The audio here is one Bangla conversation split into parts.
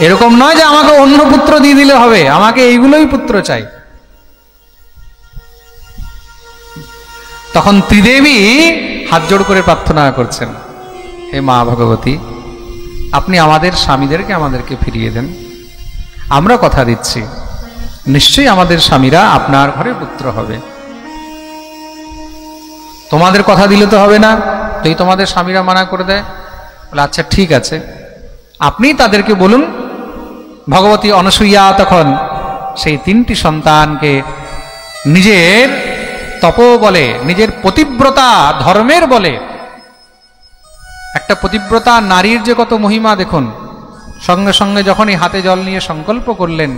এরকম নয় যে আমাকে অন্য পুত্র দিয়ে দিলে হবে, আমাকে এইগুলোই পুত্র চাই। তখন ত্রিদেবী হাত জোড় করে প্রার্থনা করছেন, হে মা ভগবতী, আপনি আমাদের স্বামীদেরকে আমাদেরকে ফিরিয়ে দেন। আমরা কথা দিচ্ছি নিশ্চয়ই আমাদের স্বামীরা আপনার ঘরে পুত্র হবে। তোমাদের কথা দিলে তো হবে না, তুই তোমাদের স্বামীরা মানা করে দেয়। বলে আচ্ছা ঠিক আছে, আপনি তাদেরকে বলুন। ভগবতী অনসূয়া তখন সেই 3টি সন্তানকে নিজের তপ বলে, নিজের পতিব্রতা ধর্মের বলে, একটা পতিব্রতা নারীর যে কত মহিমা দেখুন, সঙ্গে সঙ্গে যখনই হাতে জল নিয়ে সংকল্প করলেন,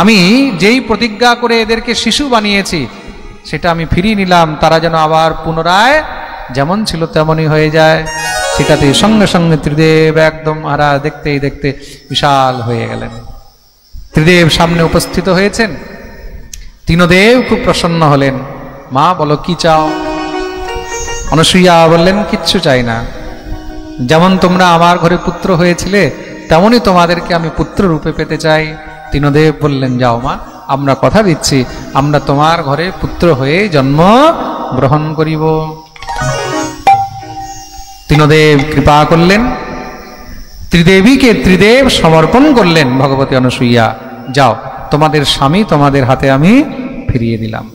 আমি যেই প্রতিজ্ঞা করে এদেরকে শিশু বানিয়েছি সেটা আমি ফিরিয়ে নিলাম, তারা যেন আবার পুনরায় যেমন ছিল তেমনই হয়ে যায়। সেটাতে সঙ্গে সঙ্গে ত্রিদেব একদম আরা দেখতেই দেখতে বিশাল হয়ে গেলেন। ত্রিদেব সামনে উপস্থিত হয়েছেন। তিনদেব খুব প্রসন্ন হলেন। মা বলো কি চাও? অনসূয়া বললেন কিচ্ছু চাই না, যেমন তোমরা আমার ঘরে পুত্র হয়েছিলে তেমনই তোমাদেরকে আমি পুত্র রূপে পেতে চাই। তিনদেব বললেন যাও মা, আমরা কথা দিচ্ছি আমরা তোমার ঘরে পুত্র হয়ে জন্ম গ্রহণ করিব। তিনদেব কৃপা করলেন, ত্রিদেবীকে ত্রিদেব সমর্পণ করলেন। ভগবতী অনসূয়া যাও, তোমাদের স্বামী তোমাদের হাতে আমি ফিরিয়ে দিলাম।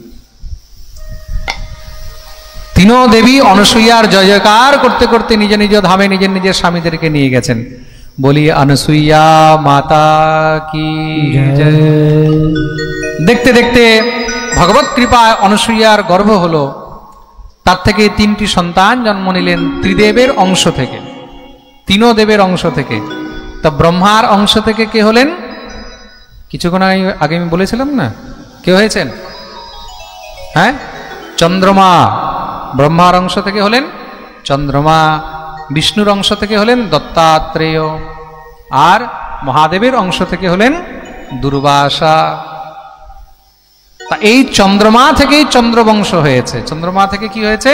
তিনো দেবী অনসূয়ার জয় জয়কার করতে করতে নিজ নিজ ধামে নিজের নিজের স্বামীদেরকে নিয়ে গেছেন। বলি অনসূয়া মাতা কি জয়। দেখতে দেখতে ভগবত কৃপায় অনসূয়ার গর্ভ হলো, তার থেকে 3টি সন্তান জন্ম নিলেন ত্রিদেবের অংশ থেকে, তিনো দেবের অংশ থেকে। তা ব্রহ্মার অংশ থেকে কে হলেন? কিছুক্ষণ আগে আমি বলেছিলাম না, কে হয়েছেন? হ্যাঁ, চন্দ্রমা। ব্রহ্মার অংশ থেকে হলেন চন্দ্রমা, বিষ্ণুর অংশ থেকে হলেন দত্তাত্রেয়, আর মহাদেবের অংশ থেকে হলেন দুর্বাসা। তা এই চন্দ্রমা থেকেই চন্দ্রবংশ হয়েছে। চন্দ্রমা থেকে কি হয়েছে?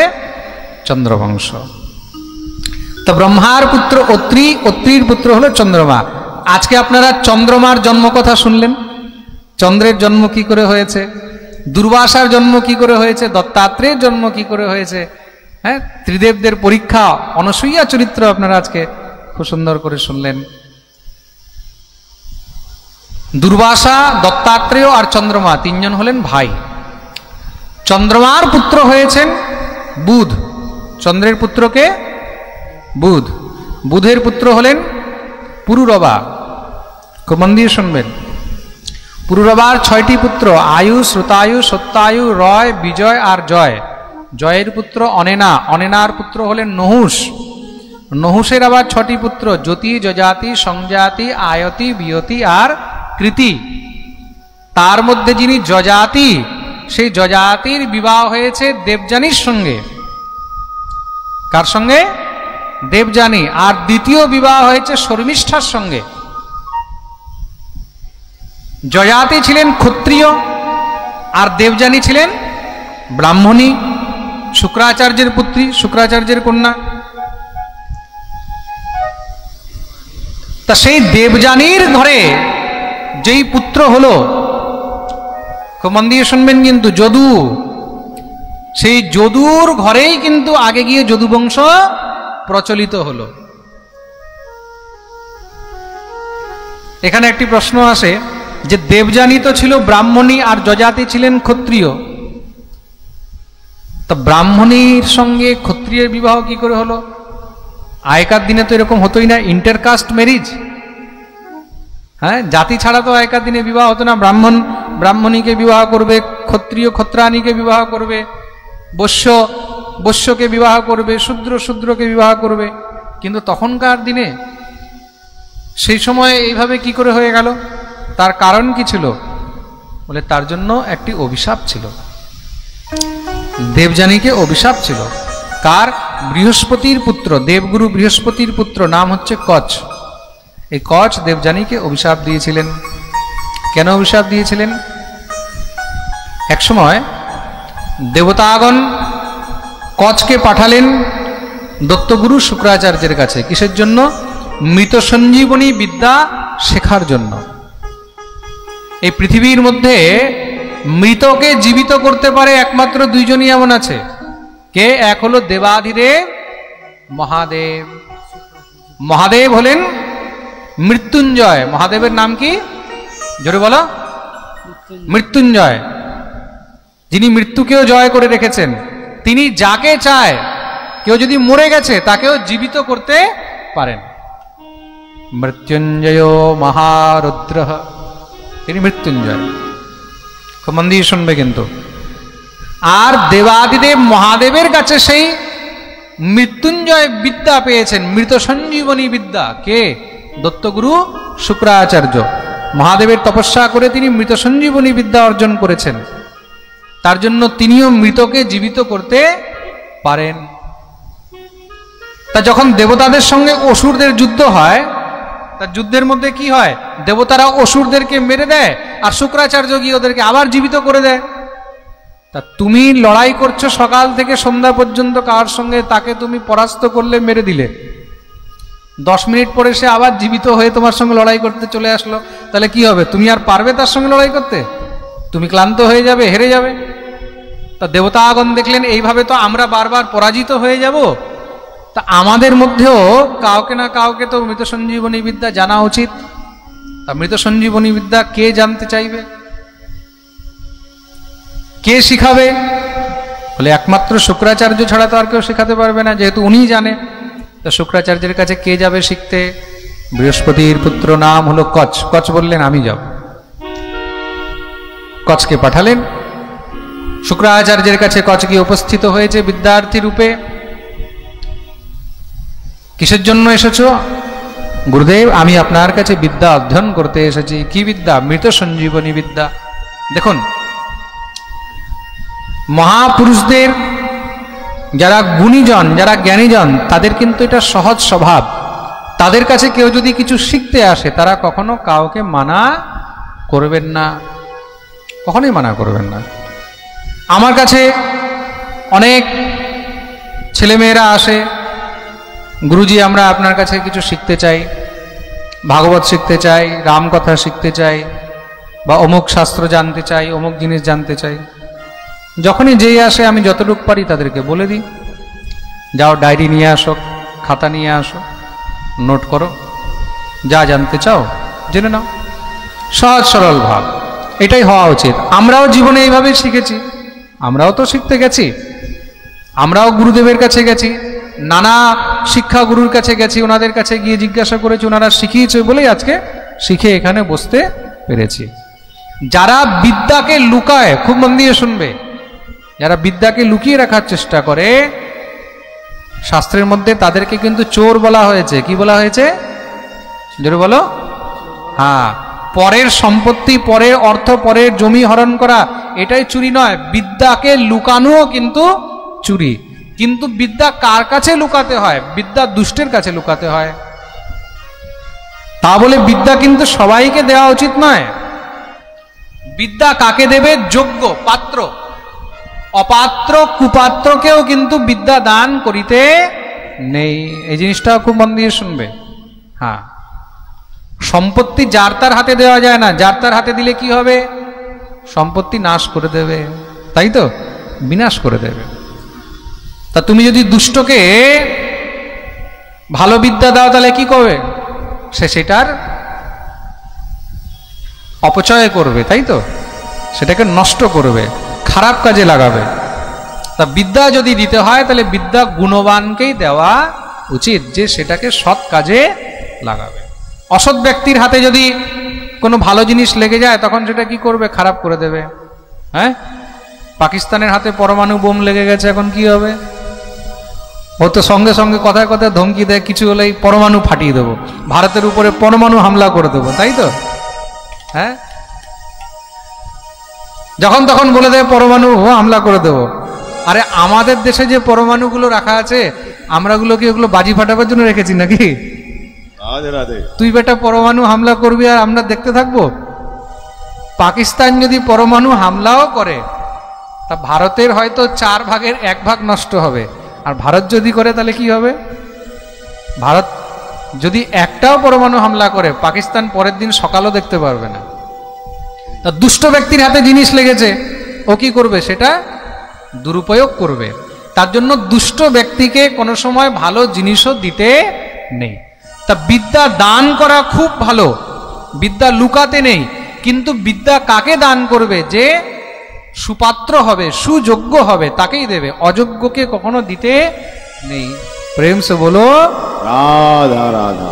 চন্দ্রবংশ। তো ব্রহ্মার পুত্র অত্রি, অত্রির পুত্র হলো চন্দ্রমা। আজকে আপনারা চন্দ্রমার জন্ম কথা শুনলেন, চন্দ্রের জন্ম কি করে হয়েছে, দুর্বাসার জন্ম কি করে হয়েছে, দত্তাত্রেয়ের জন্ম কি করে হয়েছে। হ্যাঁ, ত্রিদেবদের পরীক্ষা, অনসূয়া চরিত্র আপনারা আজকে খুব সুন্দর করে শুনলেন। দুর্বাসা, দত্তাত্রেয় আর চন্দ্রমা 3 জন হলেন ভাই। চন্দ্রমার পুত্র হয়েছেন বুধ। চন্দ্রের পুত্রকে বুধ। বুধের পুত্র হলেন পুরুরবা। খুব মন দিয়ে শুনবেন। পুরুরবার 6টি পুত্র, আয়ু, শ্রুতায়ু, সত্যায়ু, রয়, বিজয় আর জয়। জয়ের পুত্র অনেনা। অনেনার পুত্র হলেন নহুষ। নহুষের আবার 6টি পুত্র, জ্যোতি, যজাতি, সংজাতি, আয়তি, বিয়তি আর কৃতি। তার মধ্যে যিনি যজাতি, সেই যজাতির বিবাহ হয়েছে দেবযানীর সঙ্গে। কার সঙ্গে? দেবযানী। আর দ্বিতীয় বিবাহ হয়েছে শর্মিষ্ঠার সঙ্গে। যজাতি ছিলেন ক্ষত্রিয় আর দেবযানী ছিলেন ব্রাহ্মণী, শুক্রাচার্যের পুত্রী, শুক্রাচার্যের কন্যা। তা সেই দেবযানীর ঘরে যেই পুত্র হলো, খুব মন দিয়ে শুনবেন কিন্তু, যদু। সেই যদুর ঘরেই কিন্তু আগে গিয়ে যদুবংশ প্রচলিত হলো। এখানে একটি প্রশ্ন আসে যে দেবযানী তো ছিল ব্রাহ্মণী আর যজাতি ছিলেন ক্ষত্রিয়, তো ব্রাহ্মণীর সঙ্গে ক্ষত্রিয়ের বিবাহ কি করে হলো? আগেকার দিনে তো এরকম হতোই না, ইন্টারকাস্ট ম্যারিজ। হ্যাঁ, জাতি ছাড়া তো আগেকার দিনে বিবাহ হতো না। ব্রাহ্মণ ব্রাহ্মণীকে বিবাহ করবে, ক্ষত্রিয় ক্ষত্রাণীকে বিবাহ করবে, বৈশ্য বৈশ্যকে বিবাহ করবে, শূদ্র শূদ্রকে বিবাহ করবে। কিন্তু তখনকার দিনে সেই সময় এইভাবে কি করে হয়ে গেল? তার কারণ কি ছিল? বলে তার জন্য একটি অভিশাপ ছিল। দেবযানীকে অভিশাপ ছিল। কার? বৃহস্পতির পুত্র, দেবগুরু বৃহস্পতির পুত্র, নাম হচ্ছে কচ। এই কচ দেবযানীকে অভিশাপ দিয়েছিলেন। কেন অভিশাপ দিয়েছিলেন? এক সময় দেবতাগণ কচকে পাঠালেন দত্তগুরু শুক্রাচার্যের কাছে। কিসের জন্য? মৃত সঞ্জীবনী বিদ্যা শেখার জন্য। এই পৃথিবীর মধ্যে মৃতকে জীবিত করতে পারে একমাত্র দুইজনই এমন আছে। কে? এক হলো দেবাধিদেব মহাদেব। মহাদেব হলেন মৃত্যুঞ্জয়। মহাদেবের নাম কি? জোরে বলো। মৃত্যুঞ্জয়, যিনি মৃত্যুকেও জয় করে রেখেছেন। তিনি যাকে চায়, কেউ যদি মরে গেছে তাকেও জীবিত করতে পারেন। মৃত্যুঞ্জয় মহারুদ্র, তিনি মৃত্যুঞ্জয়। খুব মন দিয়ে শুনবে কিন্তু। আর দেবাদিদেব মহাদেবের কাছে সেই মৃত্যুঞ্জয় বিদ্যা পেয়েছেন, মৃত সঞ্জীবনী বিদ্যা। কে? দত্তগুরু শুক্রাচার্য। মহাদেবের তপস্যা করে তিনি মৃত সঞ্জীবনী বিদ্যা অর্জন করেছেন। তার জন্য তিনিও মৃতকে জীবিত করতে পারেন। তা যখন দেবতাদের সঙ্গে অসুরদের যুদ্ধ হয়, তার যুদ্ধের মধ্যে কি হয়? দেবতারা অসুরদেরকে মেরে দেয়, আর শুক্রাচার্য গিয়ে ওদেরকে আবার জীবিত করে দেয়। তা তুমি লড়াই করছো সকাল থেকে সন্ধ্যা পর্যন্ত কার সঙ্গে, তাকে তুমি পরাস্ত করলে, মেরে দিলে, 10 মিনিট পরে সে আবার জীবিত হয়ে তোমার সঙ্গে লড়াই করতে চলে আসলো, তাহলে কি হবে? তুমি আর পারবে তার সঙ্গে লড়াই করতে? তুমি ক্লান্ত হয়ে যাবে, হেরে যাবে। তা দেবতাগণ দেখলেন এইভাবে তো আমরা বারবার পরাজিত হয়ে যাব, তা আমাদের মধ্যেও কাউকে না কাউকে তো মৃত সঞ্জীবনী বিদ্যা জানা উচিত। তা মৃত সঞ্জীবনী বিদ্যা কে জানতে চাইবে? কে শিখাবে? বলে একমাত্র শুক্রাচার্য ছাড়া তো আর কেউ শেখাতে পারবে না, যেহেতু উনিই জানে। তো শুক্রাচার্যের কাছে কে যাবে শিখতে? বৃহস্পতির পুত্র, নাম হলো কচ। কচ বললেন আমি যাব। কচকে পাঠালেন শুক্রাচার্যের কাছে। কচ গিয়ে উপস্থিত হয়েছে বিদ্যার্থী রূপে। কিসের জন্য এসেছো? গুরুদেব, আমি আপনার কাছে বিদ্যা অধ্যয়ন করতে এসেছি। কি বিদ্যা? মৃত সঞ্জীবনী বিদ্যা। দেখুন, মহাপুরুষদের, যারা গুণীজন, যারা জ্ঞানীজন, তাদের কিন্তু এটা সহজ স্বভাব। তাদের কাছে কেউ যদি কিছু শিখতে আসে, তারা কখনো কাউকে মানা করবেন না, কখনোই মানা করবেন না। আমার কাছে অনেক ছেলেমেয়েরা আসে, গুরুজি আমরা আপনার কাছে কিছু শিখতে চাই, ভাগবত শিখতে চাই, রামকথা শিখতে চাই, বা অমুক শাস্ত্র জানতে চাই, অমুক জিনিস জানতে চাই। যখনই যেই আসে আমি যতটুকু পারি তাদেরকে বলে দিই, যাও ডায়েরি নিয়ে আসো, খাতা নিয়ে আসো, নোট করো, যা জানতে চাও জেনে নাও। সহজ সরল ভাব, এটাই হওয়া উচিত। আমরাও জীবনে এইভাবে শিখেছি, আমরাও তো শিখতে গেছি, আমরাও গুরুদেবের কাছে গেছি, নানা শিক্ষা গুরুর কাছে গেছি, ওনাদের কাছে গিয়ে জিজ্ঞাসা করেছি, ওনারা শিখিয়েছে বলেই আজকে শিখে এখানে বসতে পেরেছি। যারা বিদ্যাকে লুকায়, খুব মন দিয়ে শুনবে, যারা বিদ্যাকে লুকিয়ে রাখার চেষ্টা করে, শাস্ত্রের মধ্যে তাদেরকে কিন্তু চোর বলা হয়েছে। কি বলা হয়েছে? জোরে বলো। হ্যাঁ, পরের সম্পত্তি, পরের অর্থ, পরের জমি হরণ করা, এটাই চুরি নয়। বিদ্যাকে লুকানোও কিন্তু চুরি। কিন্তু বিদ্যা কার কাছে লুকাতে হয়? বিদ্যা দুষ্টের কাছে লুকাতে হয়। তা বলে বিদ্যা কিন্তু সবাইকে দেওয়া উচিত নয়। বিদ্যা কাকে দেবে? যোগ্য পাত্র। অপাত্র কুপাত্রকেও কিন্তু বিদ্যা দান করিতে নেই। এই জিনিসটা খুব মন দিয়ে শুনবে। হ্যাঁ, সম্পত্তি যার তার হাতে দেওয়া যায় না। যার তার হাতে দিলে কি হবে? সম্পত্তি নাশ করে দেবে, তাই তো, বিনাশ করে দেবে। তা তুমি যদি দুষ্টকে ভালো বিদ্যা দাও, তাহলে কি করবে? সে সেটার অপচয় করবে, তাই তো, সেটাকে নষ্ট করবে, খারাপ কাজে লাগাবে। তা বিদ্যা যদি দিতে হয়, তাহলে বিদ্যা গুণবানকেই দেওয়া উচিত, যে সেটাকে সৎ কাজে লাগাবে। অসৎ ব্যক্তির হাতে যদি কোনো ভালো জিনিস লেগে যায়, তখন সেটা কি করবে? খারাপ করে দেবে। হ্যাঁ, পাকিস্তানের হাতে পরমাণু বোম লেগে গেছে, এখন কি হবে? ও তো সঙ্গে সঙ্গে কথায় কথায় ধমকি দেয়, কিছু হলেই পরমাণু ফাটিয়ে দেবো, ভারতের উপরে পরমাণু হামলা করে দেবো, তাই তো। হ্যাঁ, যখন তখন বলে দেয় পরমাণু হামলা করে দেবো। আরে আমাদের দেশে যে পরমাণুগুলো রাখা আছে, আমরাগুলো কি ওগুলো বাজি ফাটাবার জন্য রেখেছি নাকি? তুই বেটা পরমাণু হামলা করবি আর আমরা দেখতে থাকবো? পাকিস্তান যদি পরমাণু হামলাও করে, তা ভারতের হয়তো 4 ভাগের 1 ভাগ নষ্ট হবে। আর ভারত যদি করে, তাহলে কি হবে? ভারত যদি একটাও পরমাণু হামলা করে, পাকিস্তান পরের দিন সকালও দেখতে পারবে না। তা দুষ্ট ব্যক্তির হাতে জিনিস লেগেছে, ও কি করবে? সেটা দুরুপয়োগ করবে। তার জন্য দুষ্ট ব্যক্তিকে কোনো সময় ভালো জিনিসও দিতে নেই। তা বিদ্যা দান করা খুব ভালো, বিদ্যা লুকাতে নেই, কিন্তু বিদ্যা কাকে দান করবে? যে সুপাত্র হবে, সুযোগ্য হবে, তাকেই দেবে, অযোগ্যকে কখনো দিতে নেই। প্রেম সে বলো রাধা রাধা।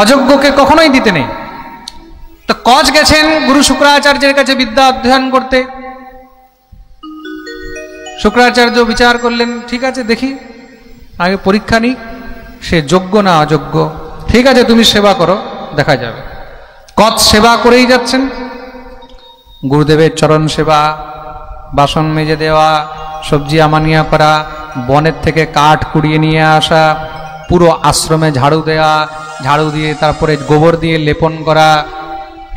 অযোগ্যকে কখনোই দিতে নেই। তো কচ গেছেন গুরু শুক্রাচার্যের কাছে বিদ্যা অধ্যয়ন করতে। শুক্রাচার্য বিচার করলেন, ঠিক আছে দেখি, আগে পরীক্ষা নিই, সে যোগ্য না অযোগ্য। ঠিক আছে, তুমি সেবা করো, দেখা যাবে। কচ সেবা করেই যাচ্ছেন। গুরুদেবের চরণ সেবা, বাসন মেজে দেওয়া, সবজি আমানিয়া করা, বনের থেকে কাঠ কুড়িয়ে নিয়ে আসা, পুরো আশ্রমে ঝাড়ু দেওয়া, ঝাড়ু দিয়ে তারপরে গোবর দিয়ে লেপন করা,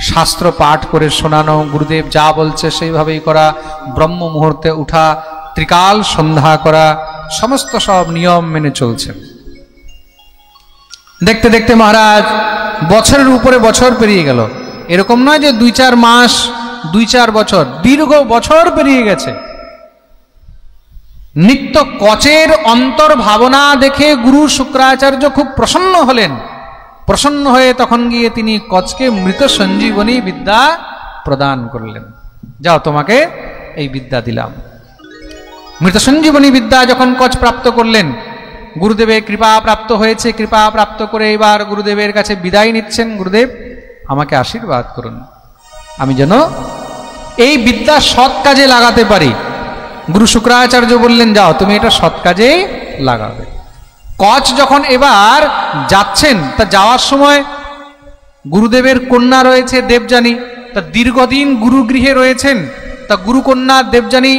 শাস্ত্র পাঠ করে শোনানো, গুরুদেব যা বলছে সেইভাবেই করা, ব্রহ্ম মুহূর্তে উঠা, ত্রিকাল সন্ধ্যা করা, সমস্ত সব নিয়ম মেনে চলছেন। দেখতে দেখতে মহারাজ বছরের উপরে বছর পেরিয়ে গেল। এরকম নয় যে 2-4 মাস, 2-4 বছর, দীর্ঘ বছর পেরিয়ে গেছে। নিত্য কচের অন্তর ভাবনা দেখে গুরু শুক্রাচার্য খুব প্রসন্ন হলেন। প্রসন্ন হয়ে তখন গিয়ে তিনি কচকে মৃত সঞ্জীবনী বিদ্যা প্রদান করলেন। যাও, তোমাকে এই বিদ্যা দিলাম। মৃত সঞ্জীবনী বিদ্যা যখন কচ প্রাপ্ত করলেন, গুরুদেবের কৃপা প্রাপ্ত হয়েছে। কৃপা প্রাপ্ত করে এবার গুরুদেবের কাছে বিদায় নিচ্ছেন। গুরুদেব, আমাকে আশীর্বাদ করুন, আমি যেন এই বিদ্যা সৎ কাজে লাগাতে পারি। গুরু শুক্রাচার্য বললেন, যাও, তুমি এটা সৎ কাজেই লাগাবে। কচ যখন এবার যাচ্ছেন, তা যাওয়ার সময় গুরুদেবের কন্যা রয়েছে দেবযানী, তা দীর্ঘদিন গুরুগৃহে রয়েছেন, তা গুরুকন্যা দেবযানী,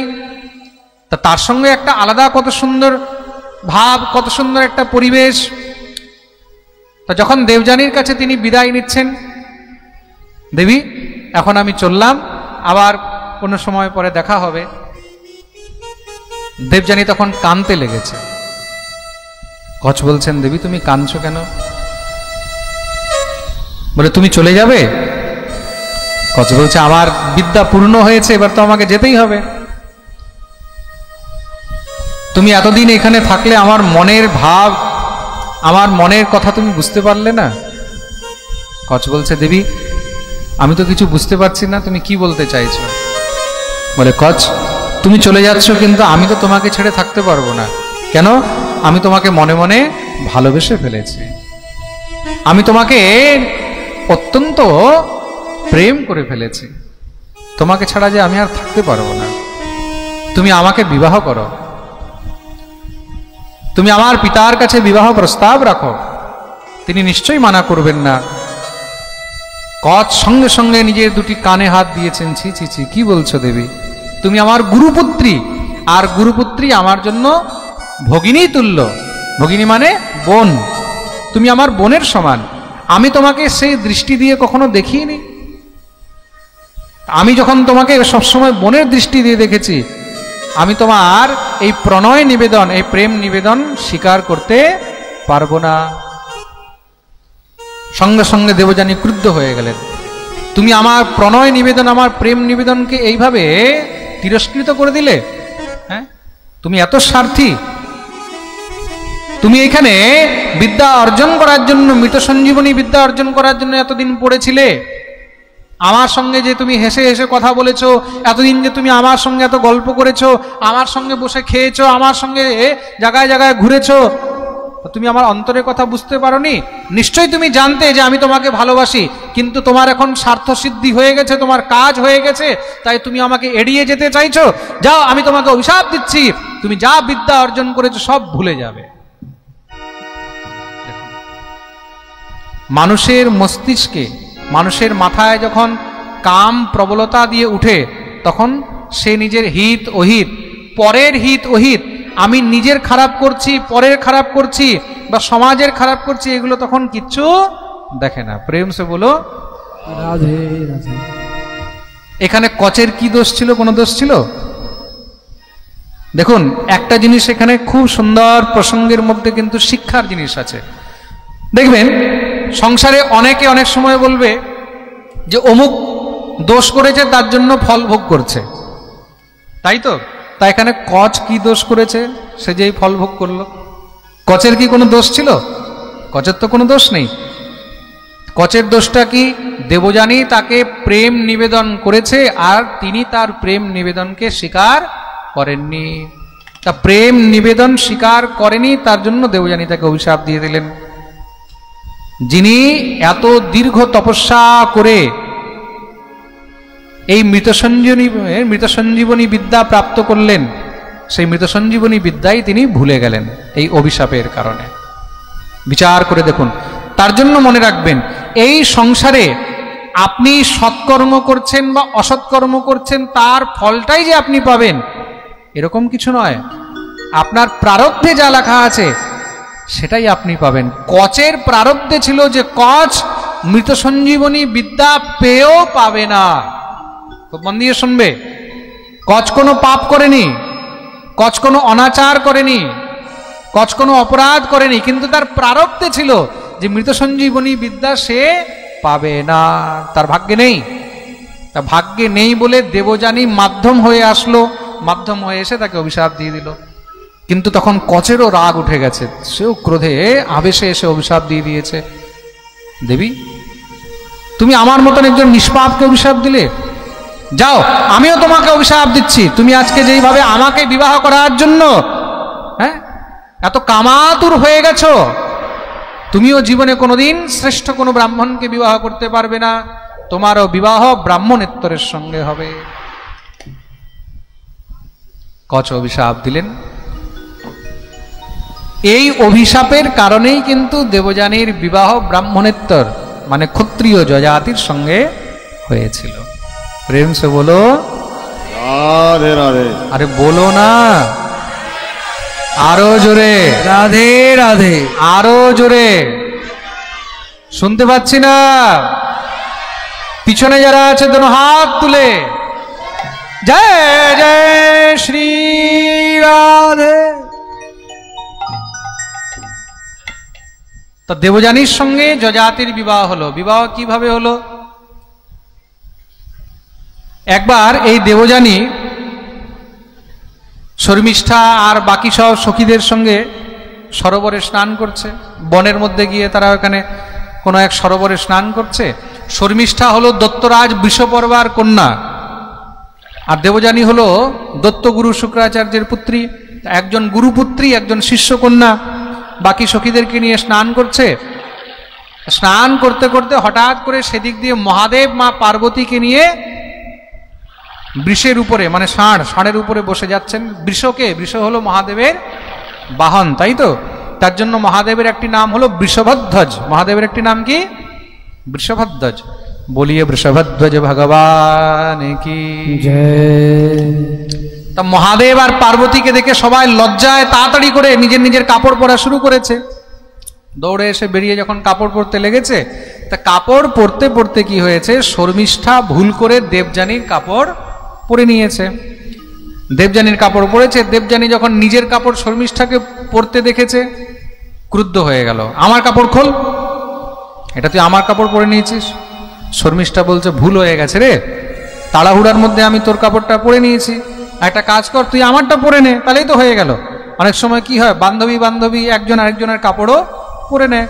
তা তার সঙ্গে একটা আলাদা কত সুন্দর ভাব, কত সুন্দর একটা পরিবেশ। তা যখন দেবযানীর কাছে তিনি বিদায় নিচ্ছেন, দেবী এখন আমি চললাম, আবার কোনো সময় পরে দেখা হবে। দেবযানী তখন কাঁদতে লেগেছে। কচ বলছেন, দেবী তুমি কাঁদছো কেন? বলে, তুমি চলে যাবে? কচ বলছে, আমার বিদ্যা পূর্ণ হয়েছে, এবার তো আমাকে যেতেই হবে। তুমি এতদিন এখানে থাকলে আমার মনের ভাব, আমার মনের কথা তুমি বুঝতে পারলে না। কচ বলছে, দেবী আমি তো কিছু বুঝতে পারছি না, তুমি কি বলতে চাইছো? বলে, কচ তুমি চলে যাচ্ছ, কিন্তু আমি তো তোমাকে ছেড়ে থাকতে পারবো না। কেন? আমি তোমাকে মনে মনে ভালোবেসে ফেলেছি, আমি তোমাকে অত্যন্ত প্রেম করে ফেলেছি, তোমাকে ছাড়া যে আমি আর থাকতে পারবো না। তুমি আমাকে বিবাহ করো, তুমি আমার পিতার কাছে বিবাহ প্রস্তাব রাখো, তিনি নিশ্চয়ই মানা করবেন না। কচ সঙ্গে সঙ্গে নিজের দুটি কানে হাত দিয়েছেন। ছি ছি ছি, কি বলছো দেবী? তুমি আমার গুরুপুত্রী, আর গুরুপুত্রী আমার জন্য ভগিনী তুল্য। ভগিনী মানে বোন, তুমি আমার বোনের সমান। আমি তোমাকে সেই দৃষ্টি দিয়ে কখনো দেখিনি। আমি যখন তোমাকে সবসময় বোনের দৃষ্টি দিয়ে দেখেছি, আমি তোমার এই প্রণয় নিবেদন, এই প্রেম নিবেদন স্বীকার করতে পারবো না। সঙ্গে সঙ্গে দেবযানী ক্রুদ্ধ হয়ে গেলেন। তুমি আমার প্রণয় নিবেদন, আমার প্রেম নিবেদনকে এইভাবে তিরস্কৃত করে দিলে? হ্যাঁ, তুমি এত স্বার্থী? তুমি এখানে বিদ্যা অর্জন করার জন্য, মৃত সঞ্জীবনী বিদ্যা অর্জন করার জন্য এতদিন পড়েছিলে। আমার সঙ্গে যে তুমি হেসে হেসে কথা বলেছো, এতদিন যে তুমি আমার সঙ্গে এত গল্প করেছো, আমার সঙ্গে বসে খেয়েছো, আমার সঙ্গে জায়গায় জায়গায় ঘুরেছো, তুমি আমার অন্তরের কথা বুঝতে পারোনি। নিশ্চয়ই তুমি জানতে যে আমি তোমাকে ভালোবাসি, কিন্তু তোমার এখন স্বার্থ সিদ্ধি হয়ে গেছে, তোমার কাজ হয়ে গেছে, তাই তুমি আমাকে এড়িয়ে যেতে চাইছো। যাও, আমি তোমাকে অভিশাপ দিচ্ছি, তুমি যা বিদ্যা অর্জন করেছো সব ভুলে যাবে। মানুষের মস্তিষ্কে, মানুষের মাথায় যখন কাম প্রবলতা দিয়ে উঠে, তখন সে নিজের হিত অহিত, পরের হিত অহিত, আমি নিজের খারাপ করছি, পরের খারাপ করছি, বা সমাজের খারাপ করছি, এগুলো তখন কিচ্ছু দেখে না। প্রেম সে বলো রাধে রাধে। এখানে কচের কি দোষ ছিল? কোনো দোষ ছিল? দেখুন, একটা জিনিস এখানে খুব সুন্দর প্রসঙ্গের মধ্যে কিন্তু শিক্ষার জিনিস আছে। দেখবেন সংসারে অনেকে অনেক সময় বলবে যে অমুক দোষ করেছে তার জন্য ফল ভোগ করছে, তাই তো? তা এখানে কচ কি দোষ করেছে সে যেই ফল ভোগ করলো? কচের কি কোনো দোষ ছিল? কচের তো কোনো দোষ নেই। কচের দোষটা কি? দেবযানী তাকে প্রেম নিবেদন করেছে আর তিনি তার প্রেম নিবেদনকে স্বীকার করেননি। তা প্রেম নিবেদন স্বীকার করেনি, তার জন্য দেবযানী তাকে অভিশাপ দিয়ে দিলেন। যিনি এত দীর্ঘ তপস্যা করে এই মৃতসঞ্জীবনী বিদ্যা প্রাপ্ত করলেন, সেই মৃতসঞ্জীবনী বিদ্যাই তিনি ভুলে গেলেন এই অভিশাপের কারণে। বিচার করে দেখুন। তার জন্য মনে রাখবেন, এই সংসারে আপনি সৎকর্ম করছেন বা অসৎকর্ম করছেন তার ফলটাই যে আপনি পাবেন এরকম কিছু নয়। আপনার প্রারব্ধে যা লেখা আছে সেটাই আপনি পাবেন। কচের প্রারব্ধে ছিল যে কচ মৃতসঞ্জীবনী বিদ্যা পেয়েও পাবে না। খুব মন দিয়ে শুনবে, কচ কোনো পাপ করেনি, কচ কোনো অনাচার করেনি, কচ কোনো অপরাধ করেনি, কিন্তু তার প্রারব্ধে ছিল যে মৃতসঞ্জীবনী বিদ্যা সে পাবে না, তার ভাগ্যে নেই। তা ভাগ্যে নেই বলে দেবযানী মাধ্যম হয়ে আসলো, মাধ্যম হয়ে এসে তাকে অভিশাপ দিয়ে দিল। কিন্তু তখন কচেরও রাগ উঠে গেছে, সেও ক্রোধে আবেশে এসে অভিশাপ দিয়ে দিয়েছে। দেবী, তুমি আমার মতন একজন নিষ্পাপকে অভিশাপ দিলে, যাও আমিও তোমাকে অভিশাপ দিচ্ছি। তুমি আজকে যেইভাবে আমাকে বিবাহ করার জন্য এত কামাতুর হয়ে গেছো, তুমিও জীবনে কোনোদিন শ্রেষ্ঠ কোনো ব্রাহ্মণকে বিবাহ করতে পারবে না, তোমারও বিবাহ ব্রাহ্মণেত্তরের সঙ্গে হবে। কচ অভিশাপ দিলেন। এই অভিশাপের কারণেই কিন্তু দেবযানীর বিবাহ ব্রাহ্মণেত্তর মানে ক্ষত্রিয় যজাতির সঙ্গে হয়েছিল। প্রেম সে বলো রাধে রাধে। আরে বলো না, আরো জোরে রাধে রাধে, আরো জোরে। শুনতে পাচ্ছি না। পিছনে যারা আছে দোনো হাত তুলে জয় জয় শ্রী রাধে। তো দেবযানীর সঙ্গে যজাতির বিবাহ হলো। বিবাহ কিভাবে হলো? একবার এই দেবযানী শর্মিষ্ঠা আর বাকি সব সখীদের সঙ্গে সরোবরে স্নান করছে। বনের মধ্যে গিয়ে তারা ওখানে কোনো এক সরোবরে স্নান করছে। শর্মিষ্ঠা হলো দত্তরাজ বৃষপর্বার কন্যা, আর দেবযানী হলো দত্তগুরু শুক্রাচার্যের পুত্রী। একজন গুরুপুত্রী, একজন শিষ্যকন্যা। বাকি সখীদেরকে নিয়ে স্নান করছে। স্নান করতে করতে হঠাৎ করে সেদিক দিয়ে মহাদেব মা পার্বতীকে নিয়ে বৃষের উপরে মানে ষাঁড়ের উপরে বসে যাচ্ছেন। বৃষ হলো মহাদেবের বাহন, তাই তো? তার জন্য মহাদেবের একটি নাম হলো বৃষভধ্বজ। মহাদেবের একটি নাম কি? বৃষভধ্বজ। বলিয়ে বৃষভধ্বজ ভগবান কি জয়। তা মহাদেব আর পার্বতীকে দেখে সবাই লজ্জায় তাড়াতাড়ি করে নিজের নিজের কাপড় পরা শুরু করেছে। দৌড়ে এসে বেরিয়ে যখন কাপড় পরতে লেগেছে, তা কাপড় পরতে পরতে কি হয়েছে, শর্মিষ্ঠা ভুল করে দেবযানীর কাপড় পরে নিয়েছে। দেবযানীর কাপড় পরেছে। দেবযানী যখন নিজের কাপড় শর্মিষ্ঠাকে পরতে দেখেছে, ক্রুদ্ধ হয়ে গেল। আমার কাপড় খোল, এটা তুই আমার কাপড় পরে নিয়েছিস। শর্মিষ্ঠা বলছে ভুল হয়ে গেছে রে, তাড়াহুড়ার মধ্যে আমি তোর কাপড়টা পরে নিয়েছি, একটা কাজ কর তুই আমারটা পরে নে, তাহলেই তো হয়ে গেল। অনেক সময় কি হয়, বান্ধবী একজন আরেকজনের কাপড়ও পরে নেয়,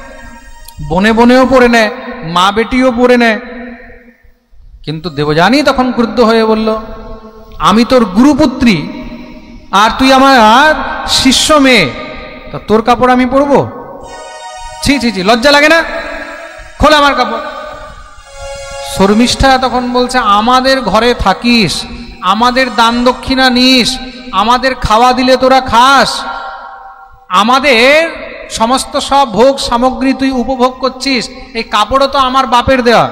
বনে বনেও পরে নেয়, মা বেটিও পরে নেয়। কিন্তু দেবযানী তখন ক্রুদ্ধ হয়ে বলল, আমি তোর গুরুপুত্রী আর তুই আমার শিষ্য মেয়ে, তা তোর কাপড় আমি পরবো? ছি ছি ছি, লজ্জা লাগে না? খোল আমার কাপড়। শর্মিষ্ঠা তখন বলছে, আমাদের ঘরে থাকিস, আমাদের দান দক্ষিণা নিস, আমাদের খাওয়া দিলে তোরা খাস, আমাদের সমস্ত সব ভোগ সামগ্রী তুই উপভোগ করছিস, এই কাপড়ও তো আমার বাপের দেওয়া,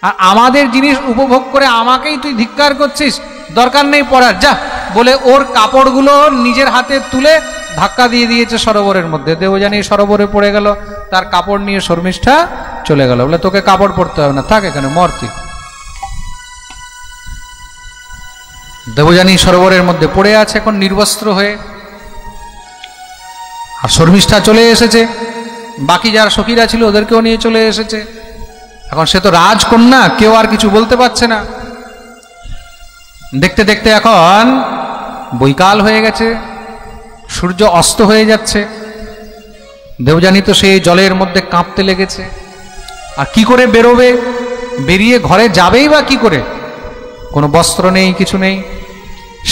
আর আমাদের জিনিস উপভোগ করে আমাকেই তুই ধিক্কার করছিস, দরকার নেই পড়ার, যা। বলে ওর কাপড়গুলো নিজের হাতে তুলে ধাক্কা দিয়ে দিয়েছে সরোবরের মধ্যে। দেবযানী সরোবরে পড়ে গেল, তার কাপড় নিয়ে শর্মিষ্ঠা চলে গেল। বলে তোকে কাপড় পরতে হবে না, থাক এখানে, মর তুই। দেবযানী সরোবরের মধ্যে পড়ে আছে এখন নির্বস্ত্র হয়ে, আর শর্মিষ্ঠা চলে এসেছে। বাকি যারা সখীরা ছিল ওদেরকেও নিয়ে চলে এসেছে। এখন সে তো রাজকন্যা, কেউ আর কিছু বলতে পারছে না। দেখতে দেখতে এখন বৈকাল হয়ে গেছে, সূর্য অস্ত হয়ে যাচ্ছে। দেবযানী তো সেই জলের মধ্যে কাঁপতে লেগেছে। আর কি করে বেরোবে, বেরিয়ে ঘরে যাবেই বা কি করে, কোনো বস্ত্র নেই, কিছু নেই।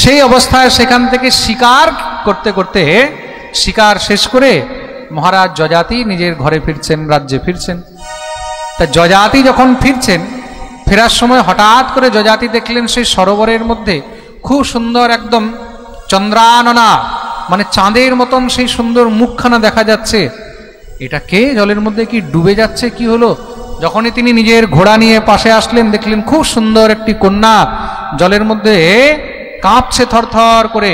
সেই অবস্থায় সেখান থেকে শিকার করতে করতে শিকার শেষ করে মহারাজ যযাতি নিজের ঘরে ফিরছেন, রাজ্যে ফিরছেন। তা যযাতি যখন ফিরছেন, ফেরার সময় হঠাৎ করে যযাতি দেখলেন সেই সরোবরের মধ্যে খুব সুন্দর একদম চন্দ্রাননা, মানে চাঁদের মতন সেই সুন্দর মুখখানা দেখা যাচ্ছে। এটা কে, জলের মধ্যে কি ডুবে যাচ্ছে, কি হলো? যখনই তিনি নিজের ঘোড়া নিয়ে পাশে আসলেন, দেখলেন খুব সুন্দর একটি কন্যা জলের মধ্যে কাঁপছে থরথর করে।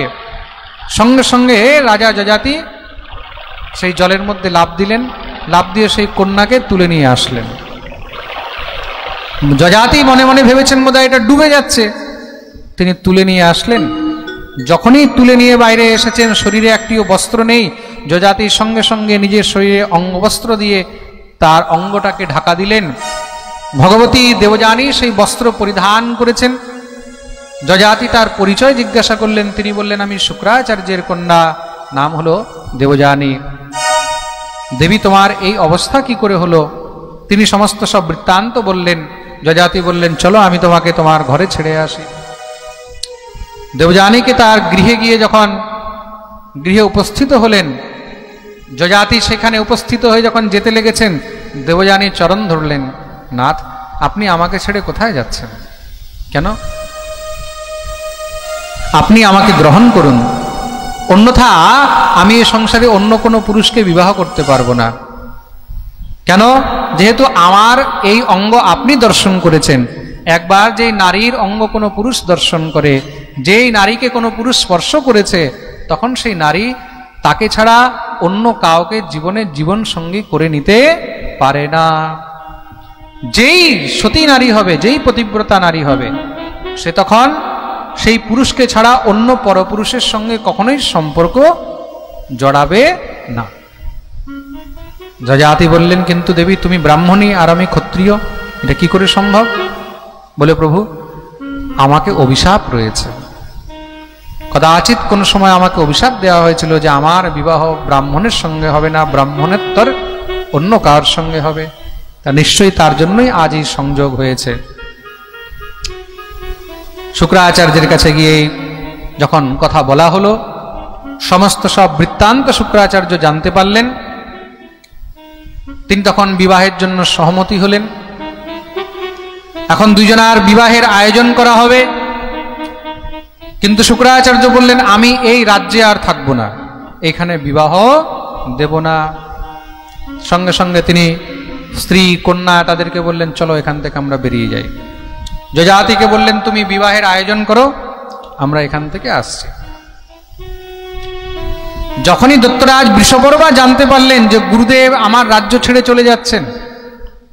সঙ্গে সঙ্গে রাজা যযাতি সেই জলের মধ্যে লাফ দিলেন, লাফ দিয়ে সেই কন্যাকে তুলে নিয়ে আসলেন। যযাতি মনে মনে ভেবেছেন বোধহয় এটা ডুবে যাচ্ছে, তিনি তুলে নিয়ে আসলেন। যখনই তুলে নিয়ে বাইরে এসেছেন, শরীরে একটিও বস্ত্র নেই। যযাতির সঙ্গে সঙ্গে নিজের শরীরে অঙ্গবস্ত্র দিয়ে তার অঙ্গটাকে ঢাকা দিলেন। ভগবতী দেবযানী সেই বস্ত্র পরিধান করেছেন। যযাতি তার পরিচয় জিজ্ঞাসা করলেন, তিনি বললেন আমি শুক্রাচার্যের কন্যা, নাম হলো দেবযানী। দেবী তোমার এই অবস্থা কি করে হলো? তিনি সমস্ত সব বৃত্তান্ত বললেন। যযাতি বললেন চলো আমি তোমাকে তোমার ঘরে ছেড়ে আসি। দেবযানীকে তার গৃহে গিয়ে যখন গৃহে উপস্থিত হলেন, যযাতি সেখানে উপস্থিত হয়ে যখন যেতে লেগেছেন, দেবযানী চরণ ধরলেন, নাথ আপনি আমাকে ছেড়ে কোথায় যাচ্ছেন? কেন? আপনি আমাকে গ্রহণ করুন, অন্যথা আমি এ সংসারে অন্য কোনো পুরুষকে বিবাহ করতে পারবো না। কেন? যেহেতু আমার এই অঙ্গ আপনি দর্শন করেছেন। একবার যেই নারীর অঙ্গ কোনো পুরুষ দর্শন করে, যেই নারীকে কোনো পুরুষ স্পর্শ করেছে, তখন সেই নারী তাকে ছাড়া অন্য কাউকে জীবনের জীবন সঙ্গী করে নিতে পারে না। যেই সতী নারী হবে, যেই পতিব্রতা নারী হবে, সে তখন সেই পুরুষকে ছাড়া অন্য পরপুরুষের সঙ্গে কখনোই সম্পর্ক জড়াবে না। যযাতি বললেন কিন্তু দেবী তুমি ব্রাহ্মণী আর আমি ক্ষত্রিয়, এটা কি করে সম্ভব? বলে প্রভু আমাকে অভিশাপ রয়েছে। কদাচিৎ কোন সময় আমাকে অভিশাপ দেওয়া হয়েছিল যে আমার বিবাহ ব্রাহ্মণের সঙ্গে হবে না, ব্রাহ্মণেত্তর অন্য কার সঙ্গে হবে। তা নিশ্চয়ই তার জন্যই আজ এই সংযোগ হয়েছে। শুক্রাচার্যের কাছে গিয়ে যখন কথা বলা হলো, সমস্ত সব বৃত্তান্ত শুক্রাচার্য জানতে পারলেন। তিনি তখন বিবাহের জন্য সহমতি হলেন। এখন দুজনার বিবাহের আয়োজন করা হবে। কিন্তু শুক্রাচার্য বললেন আমি এই রাজ্যে আর থাকবো না, এখানে বিবাহ দেব না। সঙ্গে সঙ্গে তিনি স্ত্রী কন্যা তাদেরকে বললেন চলো এখান থেকে আমরা বেরিয়ে যাই। যযাতিকে বললেন তুমি বিবাহের আয়োজন করো, আমরা এখান থেকে আসছি। যখনই দত্তরাজ বৃষপর্বা জানতে পারলেন যে গুরুদেব আমার রাজ্য ছেড়ে চলে যাচ্ছেন,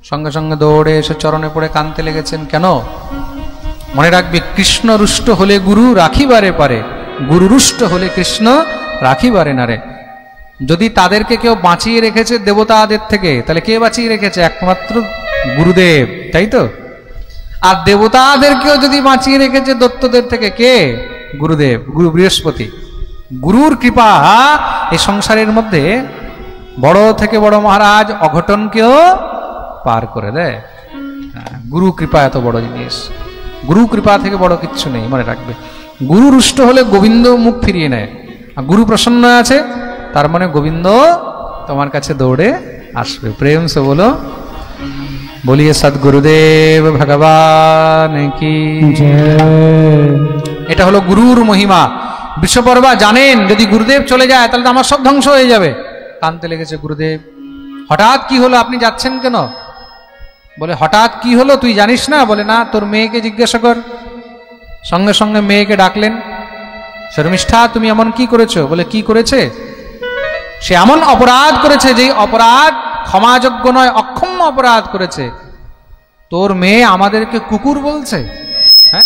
সঙ্গে সঙ্গে দৌড়ে এসে চরণে পড়ে কাঁদতে লেগেছেন। কেন? মনে রাখবে কৃষ্ণ রুষ্ট হলে গুরু রাখিবারে পারে, গুরু রুষ্ট হলে কৃষ্ণ রাখিবারে না রে। যদি তাদেরকে কেউ বাঁচিয়ে রেখেছে দেবতাদের থেকে, তাহলে কে বাঁচিয়ে রেখেছে? একমাত্র গুরুদেব, তাই তো? আর দেবতাদেরকেও যদি বাঁচিয়ে রেখেছে দত্তদের থেকে, কে? গুরুদেব, গুরু বৃহস্পতি। গুরুর কৃপা এই সংসারের মধ্যে বড় থেকে বড় মহারাজ অঘটনকেও পার করে দেয়। গুরু কৃপা এত বড় জিনিস, গুরু কৃপা থেকে বড় কিচ্ছু নেই, মনে রাখবে। গুরু রুষ্ট হলে গোবিন্দ মুখ ফিরিয়ে নেয়, আর গুরু প্রসন্ন আছে তার মানে গোবিন্দ তোমার কাছে দৌড়ে আসবে। প্রেম সে বলো বলিয়ে সদ্গুরুদেব ভগবান কি জয়। এটা হলো গুরুর মহিমা। বিশ্বপর্বা জানেন যদি গুরুদেব চলে যায় তাহলে তো আমার সব ধ্বংস হয়ে যাবে। কাঁদতে লেগেছে গুরুদেব, হঠাৎ কি হলো, আপনি যাচ্ছেন কেন? বলে হঠাৎ কি হলো তুই জানিস না? বলে না, তোর মেয়েকে জিজ্ঞাসা কর। সঙ্গে সঙ্গে মেয়েকে ডাকলেন। শর্মিষ্ঠা তুমি এমন কি করেছো? বলে কি করেছে? সে এমন অপরাধ করেছে যেই অপরাধ ক্ষমাযোগ্য নয়, অক্ষম্য অপরাধ করেছে। তোর মেয়ে আমাদেরকে কুকুর বলছে, হ্যাঁ,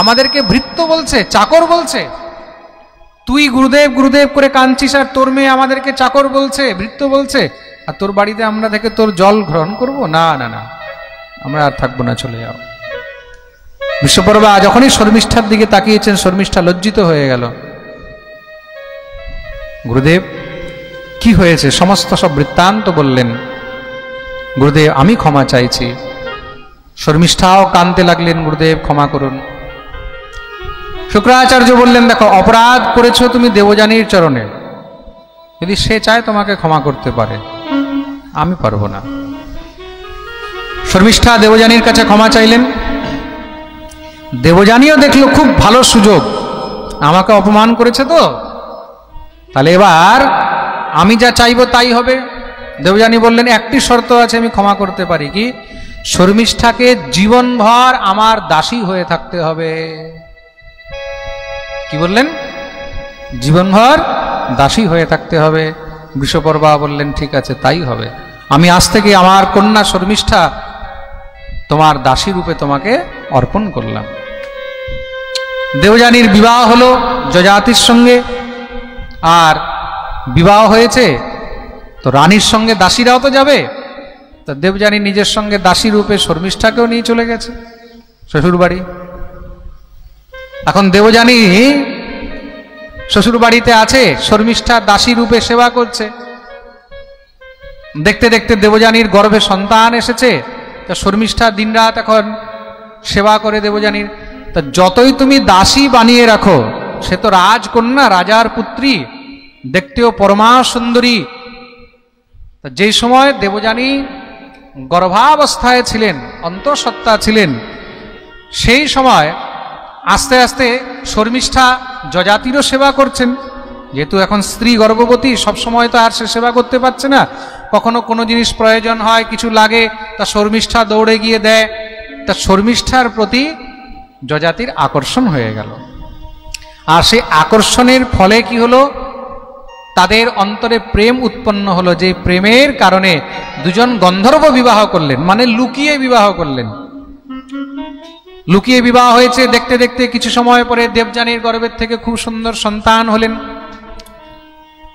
আমাদেরকে ভৃত্য বলছে, চাকর বলছে। তুই গুরুদেব গুরুদেব করে কাঁদছিস, আর তোর মেয়ে আমাদেরকে চাকর বলছে, ভৃত্য বলছে, আর তোর বাড়িতে আমরা থেকে তোর জল গ্রহণ করব? না না না, আমরা আর থাকবো না, চলে যাও। বিশ্বপর্বা যখনই শর্মিষ্ঠার দিকে তাকিয়েছেন, শর্মিষ্ঠা লজ্জিত হয়ে গেল। গুরুদেব কি হয়েছে? সমস্ত সব বৃত্তান্ত বললেন। গুরুদেব আমি ক্ষমা চাইছি। শর্মিষ্ঠাও কাঁদতে লাগলেন, গুরুদেব ক্ষমা করুন। শুক্রাচার্য বললেন, দেখো অপরাধ করেছো তুমি দেবযানীর চরণে, যদি সে চায় তোমাকে ক্ষমা করতে পারে, আমি পারবো না। শর্মিষ্ঠা দেবযানীর কাছে ক্ষমা চাইলেন। দেবযানীও দেখলো খুব ভালো সুযোগ, আমাকে অপমান করেছে তো, তাহলে এবার আমি যা চাইবো তাই হবে। দেবযানী বললেন, একটি শর্ত আছে, আমি ক্ষমা করতে পারি। কি? শর্মিষ্ঠাকে জীবনভর আমার দাসী হয়ে থাকতে হবে। কি বললেন? জীবনভর দাসী হয়ে থাকতে হবে। বৃষপর্বা বললেন, ঠিক আছে তাই হবে, আমি আজ থেকে আমার কন্যা শর্মিষ্ঠা তোমার দাসী রূপে তোমাকে অর্পণ করলাম। দেবযানীর বিবাহ হলো যযাতির সঙ্গে, আর বিবাহ হয়েছে তো রানীর সঙ্গে দাসীরাও তো যাবে। তো দেবযানী নিজের সঙ্গে দাসী রূপে শর্মিষ্ঠাকেও নিয়ে চলে গেছে শ্বশুর বাড়ি। এখন দেবযানী শ্বশুর বাড়িতে আছে, শর্মিষ্ঠা দাসী রূপে সেবা করছে। দেখতে দেখতে দেবযানীর গর্ভে সন্তান এসেছে। তা শর্মিষ্ঠা দিনরাত এখন সেবা করে দেবযানীর। তা যতই তুমি দাসী বানিয়ে রাখো, সে তো রাজকন্যা, রাজার পুত্রী, দেখতেও পরমা সুন্দরী। তা যেই সময় দেবযানী গর্ভাবস্থায় ছিলেন, অন্তঃসত্ত্বা ছিলেন, সেই সময় আস্তে আস্তে শর্মিষ্ঠা যযাতিরও সেবা করছেন। যেহেতু এখন স্ত্রী গর্ভবতী, সবসময় তো আর সে সেবা করতে পারছে না, কখনো কোনো জিনিস প্রয়োজন হয়, কিছু লাগে, তা শর্মিষ্ঠা দৌড়ে গিয়ে দেয়। তা শর্মিষ্ঠার প্রতি যযাতির আকর্ষণ হয়ে গেল। আর সেই আকর্ষণের ফলে কি হলো? তাদের অন্তরে প্রেম উৎপন্ন হলো, যে প্রেমের কারণে দুজন গন্ধর্ব বিবাহ করলেন, মানে লুকিয়ে বিবাহ করলেন। লুকিয়ে বিবাহ হয়েছে। দেখতে দেখতে কিছু সময় পরে দেবযানীর গর্ভের থেকে খুব সুন্দর সন্তান হলেন।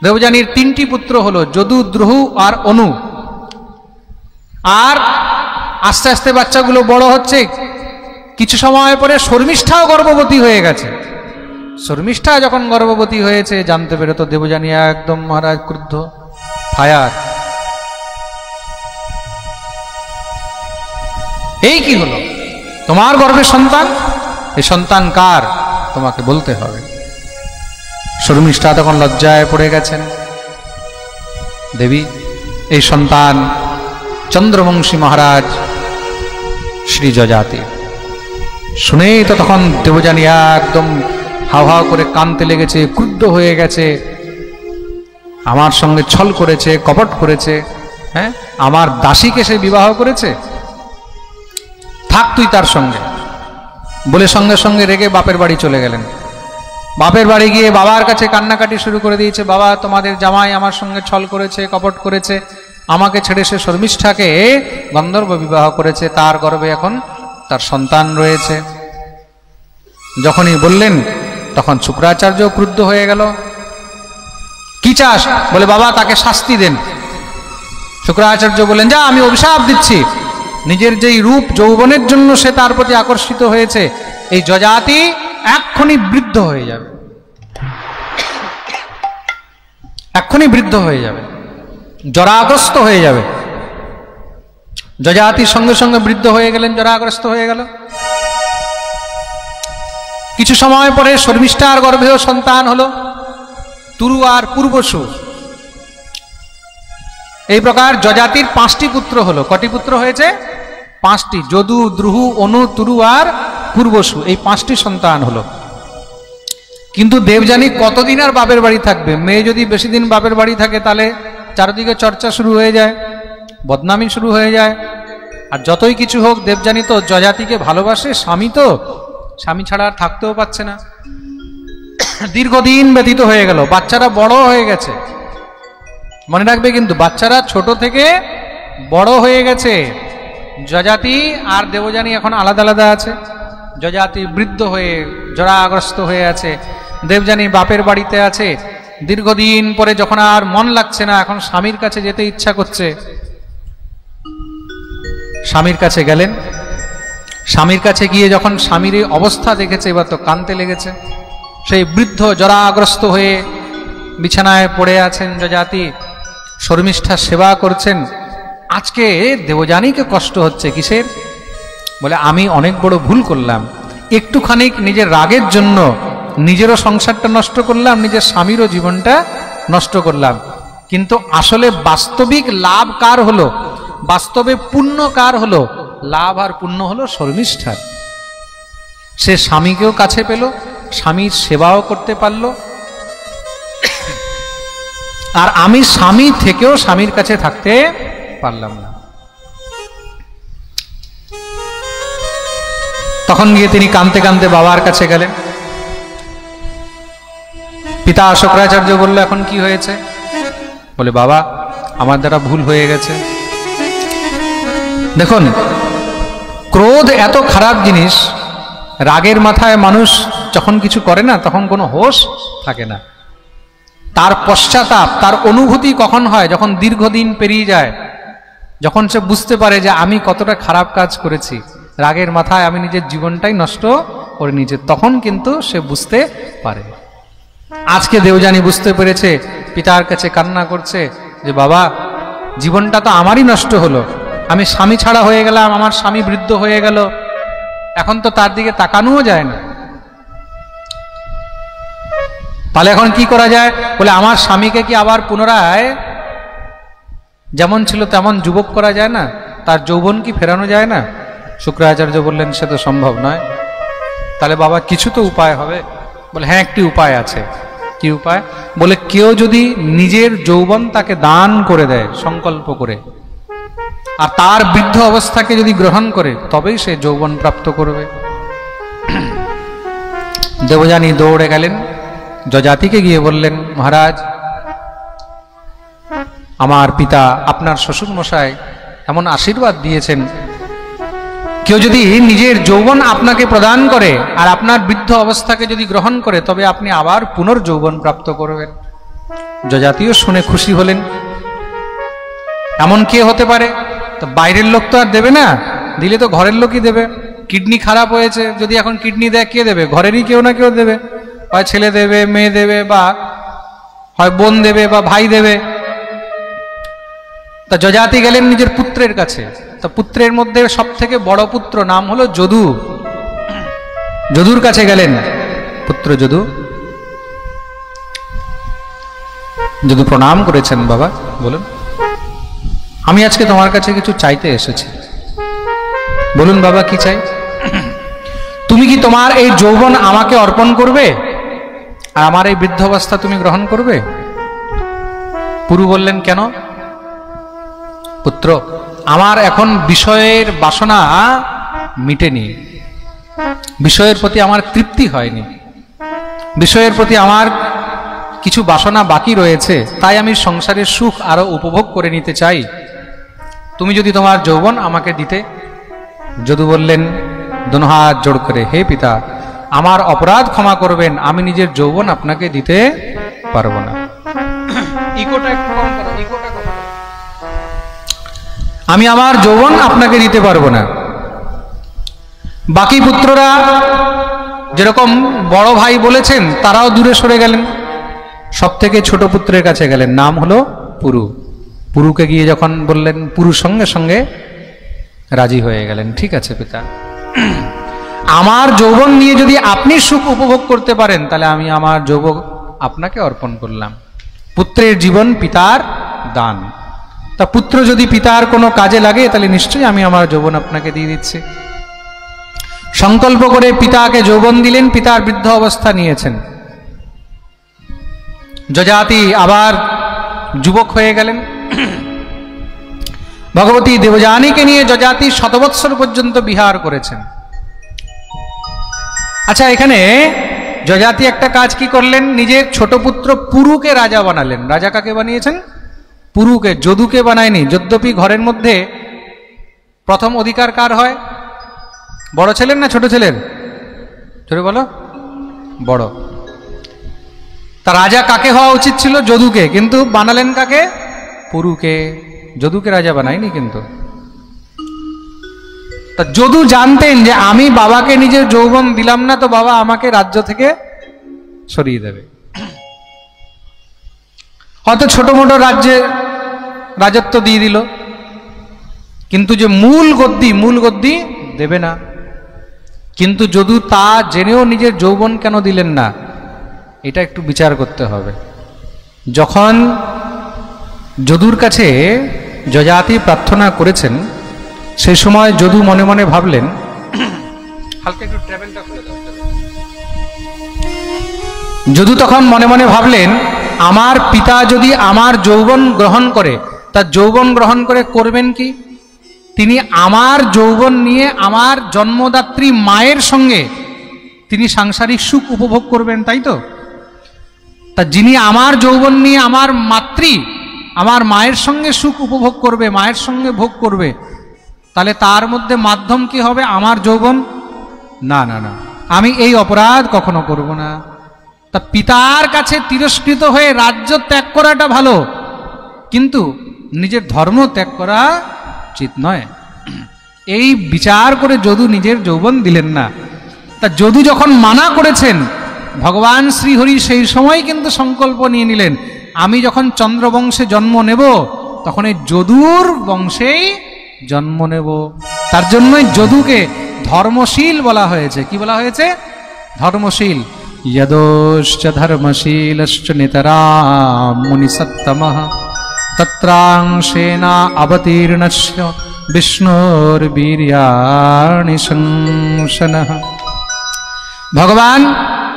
দেবযানীর 3টি পুত্র হলো, যদু, দ্রুহু আর অনু। আর আস্তে আস্তে বাচ্চাগুলো বড় হচ্ছে। কিছু সময় পরে শর্মিষ্ঠাও গর্ভবতী হয়ে গেছে। শর্মিষ্ঠা যখন গর্ভবতী হয়েছে জানতে পেরে তো দেবযানী একদম মহারাজ ক্রুদ্ধ, ফায়ার। এই কি হলো? তোমার গর্ভে সন্তান, এই সন্তান কার তোমাকে বলতে হবে। শর্মিষ্ঠা তখন লজ্জায় পড়ে গেছেন। দেবী, এই সন্তান চন্দ্রবংশী মহারাজ শ্রী যযাতির। শুনেই তো তখন দেবযানী একদম হাও হাও করে কাঁদতে লেগেছে, ক্রুদ্ধ হয়ে গেছে। আমার সঙ্গে ছল করেছে, কপট করেছে, হ্যাঁ, আমার দাসীকে সে বিবাহ করেছে, থাক তুই তার সঙ্গে বলে সঙ্গে সঙ্গে রেগে বাপের বাড়ি চলে গেলেন। বাপের বাড়ি গিয়ে বাবার কাছে কান্নাকাটি শুরু করে দিয়েছে। বাবা, তোমাদের জামাই আমার সঙ্গে ছল করেছে, কপট করেছে, আমাকে ছেড়ে সে শর্মিষ্ঠাকে গন্ধর্ব বিবাহ করেছে, তার গর্ভে এখন তার সন্তান রয়েছে। যখনই বললেন তখন শুক্রাচার্য ক্রুদ্ধ হয়ে গেল। কি চাস? বলে বাবা তাকে শাস্তি দেন। শুক্রাচার্য বলেন, যা, আমি অভিশাপ দিচ্ছি, নিজের যেই রূপ যৌবনের জন্য সে তার প্রতি আকর্ষিত হয়েছে, এই যযাতি এক্ষুনি বৃদ্ধ হয়ে যাবে, এক্ষুনি বৃদ্ধ হয়ে যাবে, জরাগ্রস্ত হয়ে যাবে। যযাতি সঙ্গে সঙ্গে বৃদ্ধ হয়ে গেলেন, জরাগ্রস্ত হয়ে গেল। কিছু সময় পরে শর্মিষ্ঠার গর্ভেও সন্তান হলো, তুরু আর পূর্বসু। এই প্রকার যযাতির 5টি পুত্র হলো। কটি পুত্র হয়েছে? 5টি। যদু, দ্রুহু, অনু, তুরু আর পূর্বসু, এই 5টি সন্তান হলো। কিন্তু দেবযানী কতদিন আর বাপের বাড়ি থাকবে? মেয়ে যদি বেশি দিন বাপের বাড়ি থাকে তাহলে চারিদিকে চর্চা শুরু হয়ে যায়, বদনামি শুরু হয়ে যায়। আর যতই কিছু হোক, দেবযানী তো যযাতিকে ভালোবাসে, স্বামী তো, স্বামী ছাড়া আর থাকতেও পারছে না। দীর্ঘদিন ব্যতীত হয়ে গেল, বাচ্চারা বড় হয়ে গেছে। মনে রাখবে কিন্তু, বাচ্চারা ছোট থেকে বড় হয়ে গেছে। যযাতি আর দেবযানী এখন আলাদা আলাদা আছে। যযাতি বৃদ্ধ হয়ে জরাগ্রস্ত হয়ে আছে, দেবযানী বাপের বাড়িতে আছে, দীর্ঘদিন পরে যখন আর মন লাগছে না, এখন স্বামীর কাছে যেতে ইচ্ছা করছে, স্বামীর কাছে গেলেন। স্বামীর কাছে গিয়ে যখন স্বামীর এই অবস্থা দেখেছে, এবার তো কাঁদতে লেগেছে। সেই বৃদ্ধ জরাগ্রস্ত হয়ে বিছানায় পড়ে আছেন যজাতি, শর্মিষ্ঠার সেবা করছেন। আজকে দেবযানীকে কষ্ট হচ্ছে কিসের? বলে আমি অনেক বড় ভুল করলাম, একটুখানি নিজের রাগের জন্য নিজেরও সংসারটা নষ্ট করলাম, নিজের স্বামীরও জীবনটা নষ্ট করলাম। কিন্তু আসলে বাস্তবিক লাভ কার হলো? বাস্তবে পুণ্য কার হলো? লাভ আর পুণ্য হলো শর্মিষ্ঠার। সে স্বামীকেও কাছে পেল, স্বামীর সেবাও করতে পারল, আর আমি স্বামী থেকেও স্বামীর কাছে থাকতে পারলাম না। তখন গিয়ে তিনি কাঁদতে কাঁদতে বাবার কাছে গেলেন। পিতা শুক্রাচার্য বলল, এখন কি হয়েছে? বলে, বাবা আমার দ্বারা ভুল হয়ে গেছে। দেখুন, ক্রোধ এত খারাপ জিনিস, রাগের মাথায় মানুষ যখন কিছু করে না তখন কোনো হোশ থাকে না। তার পশ্চাতাপ, তার অনুভূতি কখন হয়? যখন দীর্ঘদিন পেরিয়ে যায়, যখন সে বুঝতে পারে যে আমি কতটা খারাপ কাজ করেছি, রাগের মাথায় আমি নিজের জীবনটাই নষ্ট করে নিয়েছি, তখন কিন্তু সে বুঝতে পারে। আজকে দেবযানী বুঝতে পেরেছে, পিতার কাছে কান্না করছে যে বাবা জীবনটা তো আমারই নষ্ট হলো, আমি স্বামী ছাড়া হয়ে গেলাম, আমার স্বামী বৃদ্ধ হয়ে গেল, এখন তো তার দিকে তাকানোও যায় না। তাহলে এখন কি করা যায়? বলে, আমার স্বামীকে কি আবার পুনরায় যেমন ছিল তেমন যুবক করা যায় না? তার যৌবন কি ফেরানো যায় না? শুক্রাচার্য বললেন, সে তো সম্ভব নয়। তাহলে বাবা কিছু তো উপায় হবে। বলে, হ্যাঁ একটি উপায় আছে। কি উপায়? বলে, কেউ যদি নিজের যৌবন তাকে দান করে দেয় সংকল্প করে, আর তার বৃদ্ধ অবস্থাকে যদি গ্রহণ করে, তবেই সে যৌবন প্রাপ্ত করবে। দেবযানী দৌড়ে গেলেন, যজাতিকে গিয়ে বললেন, মহারাজ আমার পিতা আপনার শ্বশুর মশাই এমন আশীর্বাদ দিয়েছেন, কেউ যদি নিজের যৌবন আপনাকে প্রদান করে আর আপনার বৃদ্ধ অবস্থাকে যদি গ্রহণ করে, তবে আপনি আবার পুনর্যৌবন প্রাপ্ত করবেন। যজাতিও শুনে খুশি হলেন। এমন কে হতে পারে? তো বাইরের লোক তো আর দেবে না, দিলে তো ঘরের লোকই দেবে। কিডনি খারাপ হয়েছে, যদি এখন কিডনি দেয়, কে দেবে? ঘরেরই কেউ না কেউ দেবে, হয় ছেলে দেবে, মেয়ে দেবে, বা হয় বোন দেবে বা ভাই দেবে। তা যজাতি গেলেন নিজের পুত্রের কাছে। তা পুত্রের মধ্যে সব থেকে বড় পুত্র নাম হলো যদু। যদুর কাছে গেলেন। পুত্র যদু, যদু প্রণাম করেছেন। বাবা বলুন, আমি আজকে তোমার কাছে কিছু চাইতে এসেছি। বলুন বাবা, কি চাই? তুমি কি তোমার এই যৌবন আমাকে অর্পণ করবে, আর আমার এই বৃদ্ধাবস্থা তুমি গ্রহণ করবে? পুরু বললেন, কেন? পুত্র, আমার এখন বিষয়ের বাসনা মিটেনি, বিষয়ের প্রতি আমার তৃপ্তি হয়নি, বিষয়ের প্রতি আমার কিছু বাসনা বাকি রয়েছে, তাই আমি সংসারের সুখ আরো উপভোগ করে নিতে চাই। তুমি যদি তোমার যৌবন আমাকে দিতে। যদু বললেন দুহাত জোড় করে, হে পিতা, আমার অপরাধ ক্ষমা করবেন, আমি নিজের যৌবন আপনাকে দিতে পারবো না। ইকোটা একটু কম করো, ইকোটা কম করো। আমি আমার যৌবন আপনাকে দিতে পারবো না। বাকি পুত্ররা যেরকম বড় ভাই বলেছেন, তারাও দূরে সরে গেলেন। সব থেকে ছোট পুত্রের কাছে গেলেন, নাম হলো পুরু। পুরুকে গিয়ে যখন বললেন, পুরু সঙ্গে সঙ্গে রাজি হয়ে গেলেন। ঠিক আছে পিতা, আমার যৌবন নিয়ে যদি আপনি সুখ উপভোগ করতে পারেন, তাহলে আমি আমার যৌবন আপনাকে অর্পণ করলাম। পুত্রের জীবন পিতার দান। তা পুত্র যদি পিতার কোনো কাজে লাগে, তাহলে নিশ্চয়ই আমি আমার যৌবন আপনাকে দিয়ে দিচ্ছি। সংকল্প করে পিতাকে যৌবন দিলেন, পিতার বৃদ্ধ অবস্থা নিয়েছেন। যজাতি আবার যুবক হয়ে গেলেন। ভগবতী দেবযানীকে নিয়ে যজাতি শতবৎসর পর্যন্ত বিহার করেছেন। আচ্ছা, এখানে যজাতি একটা কাজ কি করলেন? নিজের ছোট পুত্র পুরুকে রাজা বানালেন। রাজা কাকে বানিয়েছেন? পুরুকে, যদুকে বানায়নি। যদ্যপি ঘরের মধ্যে প্রথম অধিকার কার হয়? বড় ছেলের না ছোট ছেলের? জোরে বলো। বড়। তা রাজা কাকে হওয়া উচিত ছিল? যদুকে, কিন্তু বানালেন কাকে? পুরুকে। যদুকে রাজা বানায়নি কিন্তু। তা যদু জানতেন যে আমি বাবাকে নিজের যৌবন দিলাম না তো বাবা আমাকে রাজ্য থেকে সরিয়ে দেবে, হয়তো ছোট মোটো রাজ্যে রাজত্ব দিয়ে দিল, কিন্তু যে মূল গদ্দি দেবে না। কিন্তু যদু তা জেনেও নিজের যৌবন কেন দিলেন না, এটা একটু বিচার করতে হবে। যখন যদুর কাছে যযাতি প্রার্থনা করেছেন, সেই সময় যদু মনে মনে ভাবলেন, হালকা একটু ট্রাভেলটা খুলে দাও। যদু তখন মনে মনে ভাবলেন, আমার পিতা যদি আমার যৌবন গ্রহণ করে, তার যৌবন গ্রহণ করে করবেন কি? তিনি আমার যৌবন নিয়ে আমার জন্মদাত্রী মায়ের সঙ্গে তিনি সাংসারিক সুখ উপভোগ করবেন, তাই তো? তা যিনি আমার যৌবন নিয়ে আমার আমার মায়ের সঙ্গে সুখ উপভোগ করবে, মায়ের সঙ্গে ভোগ করবে, তাহলে তার মধ্যে মাধ্যম কি হবে? আমার যৌবন? না না না, আমি এই অপরাধ কখনো করব না। তা পিতার কাছে তিরস্কৃত হয়ে রাজ্য ত্যাগ করাটা ভালো, কিন্তু নিজের ধর্ম ত্যাগ করা উচিত নয়। এই বিচার করে যদু নিজের যৌবন দিলেন না। তা যদু যখন মানা করেছেন, ভগবান শ্রীহরি সেই সময় কিন্তু সংকল্প নিয়ে নিলেন, আমি যখন চন্দ্রবংশে জন্ম নেব তখন এই যদুর বংশেই জন্ম নেব। তার জন্যই যদুকে ধর্মশীল বলা হয়েছে। কি বলা হয়েছে? ধর্মশীল। यदोश्च धर्मशीलश्च नितरां मुनिसत्तमः तत्रांशेन अवतीर्णस्य विष्णुर्वीर्याणि संशनः। ভগবান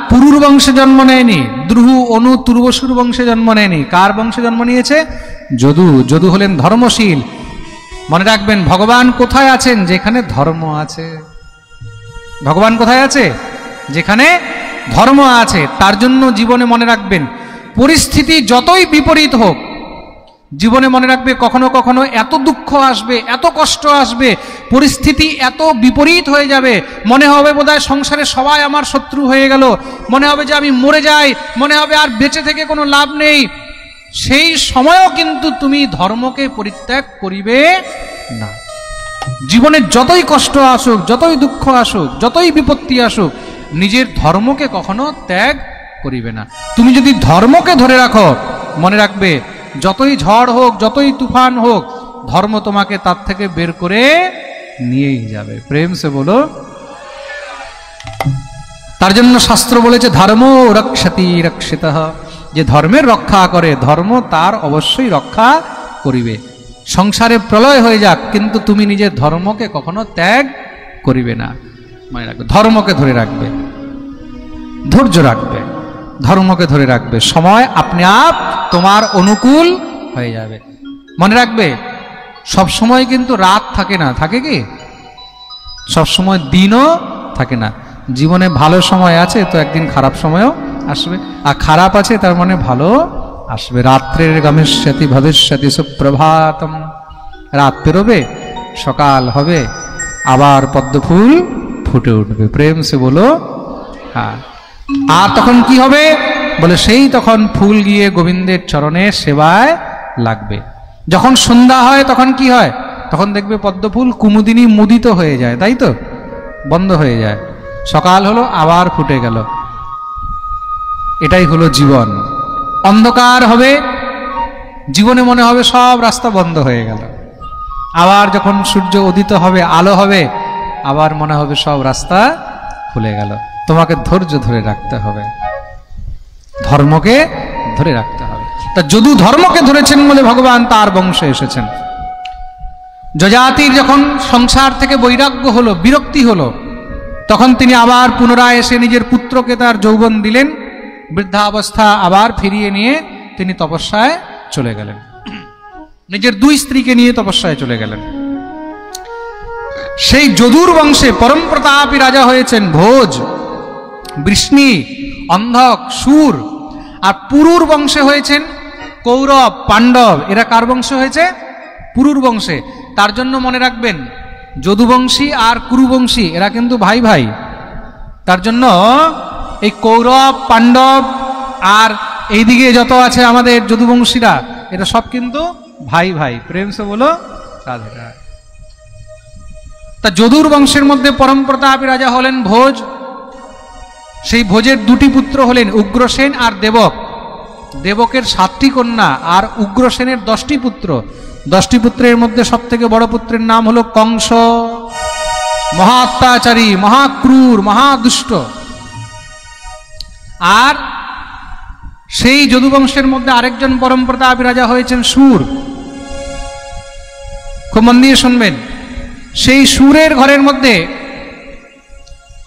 পুরুর বংশে জন্ম নেয়নি, দ্রুহু অনু তুর্বসুর বংশে জন্ম নেয়নি। কার বংশে জন্ম নিয়েছে? যদু। যদু হলেন ধর্মশীল। মনে রাখবেন, ভগবান কোথায় আছেন? যেখানে ধর্ম আছে। ভগবান কোথায় আছে? যেখানে ধর্ম আছে। তার জন্য জীবনে মনে রাখবেন, পরিস্থিতি যতই বিপরীত হোক, জীবনে মনে রাখবে কখনো কখনো এত দুঃখ আসবে, এত কষ্ট আসবে, পরিস্থিতি এত বিপরীত হয়ে যাবে, মনে হবে বোধহয় সংসারে সবাই আমার শত্রু হয়ে গেল, মনে হবে যে আমি মরে যাই, মনে হবে আর বেঁচে থেকে কোনো লাভ নেই। সেই সময়ও কিন্তু তুমি ধর্মকে পরিত্যাগ করিবে না। জীবনে যতই কষ্ট আসুক, যতই দুঃখ আসুক, যতই বিপত্তি আসুক, নিজের ধর্মকে কখনো ত্যাগ করিবে না। তুমি যদি ধর্মকে ধরে রাখো, মনে রাখবে যতই ঝড় হোক, যতই তুফান হোক, ধর্ম তোমাকে তার থেকে বের করে নিয়েই যাবে। প্রেম সে বলো। তার জন্য শাস্ত্র বলেছে, ধর্ম রক্ষতি রক্ষিতঃ। যে ধর্মের রক্ষা করে, ধর্ম তার অবশ্যই রক্ষা করিবে। সংসারে প্রলয় হয়ে যাক, কিন্তু তুমি নিজের ধর্মকে কখনো ত্যাগ করিবে না। মনে রাখবে, ধর্মকে ধরে রাখবে, ধৈর্য রাখবে, ধর্মকে ধরে রাখবে। সময় আপনি আপ তোমার অনুকূল হয়ে যাবে। মনে রাখবে, সব সময় কিন্তু রাত থাকে না, থাকে কি? সব সময় দিনও থাকে না। জীবনে ভালো সময় আছে তো একদিন খারাপ সময়ও আসবে, আর খারাপ আছে তার মানে ভালো আসবে। রাত্রের গমিষ্যতি ভবিষ্যতি সুপ্রভাতম। রাত পেরোবে, সকাল হবে, আবার পদ্মফুল ফুটে উঠবে। প্রেম সে বলো। হ্যাঁ। আর তখন কি হবে? বলে সেই তখন ফুল গিয়ে গোবিন্দের চরণে সেবায় লাগবে। যখন সন্ধ্যা হয় তখন কি হয়? তখন দেখবে পদ্মফুল কুমুদিনী মুদিত হয়ে যায়, তাই তো? বন্ধ হয়ে যায়। সকাল হলো, আবার ফুটে গেল। এটাই হলো জীবন। অন্ধকার হবে, জীবনে মনে হবে সব রাস্তা বন্ধ হয়ে গেল। আবার যখন সূর্য উদিত হবে, আলো হবে, আবার মনে হবে সব রাস্তা খুলে গেল। তোমাকে ধৈর্য ধরে রাখতে হবে, ধর্মকে ধরে রাখতে হবে। তা যদু ধর্মকে ধরেছেন বলে ভগবান তার বংশে এসেছেন। যযাতির যখন সংসার থেকে বৈরাগ্য হলো, বিরক্তি হলো, তখন তিনি আবার পুনরায় এসে নিজের পুত্রকে তার যৌবন দিলেন। বৃদ্ধাবস্থা আবার ফিরিয়ে নিয়ে তিনি তপস্যায় চলে গেলেন। নিজের দুই স্ত্রীকে নিয়ে তপস্যায় চলে গেলেন। সেই যদুর বংশে পরম প্রতাপী রাজা হয়েছেন ভোজ, বৃষ্ণি, অন্ধক, সুর। আর পুরুর বংশে হয়েছেন কৌরব, পাণ্ডব। এরা কার বংশে হয়েছে? পুরুর বংশে। তার জন্য মনে রাখবেন, যদুবংশী আর কুরুবংশী এরা কিন্তু ভাই ভাই। তার জন্য এই কৌরব, পাণ্ডব আর এইদিকে যত আছে আমাদের যদুবংশীরা, এটা সব কিন্তু ভাই ভাই। প্রেম সে বলো রাধে রাধে। তা যদুর বংশের মধ্যে পরম প্রতাপী রাজা হলেন ভোজ। সেই ভোজের দুটি পুত্র হলেন উগ্রসেন আর দেবক। দেবকের 7টি কন্যা আর উগ্রসেনের 10টি পুত্র। 10টি পুত্রের মধ্যে সব থেকে বড় পুত্রের নাম হলো কংস। মহা অত্যাচারী, মহাক্রূর, মহাদুষ্ট। আর সেই যদুবংশের মধ্যে আরেকজন পরম প্রতাপী রাজা হয়েছেন সুর। খুব মন দিয়ে শুনবেন। সেই সুরের ঘরের মধ্যে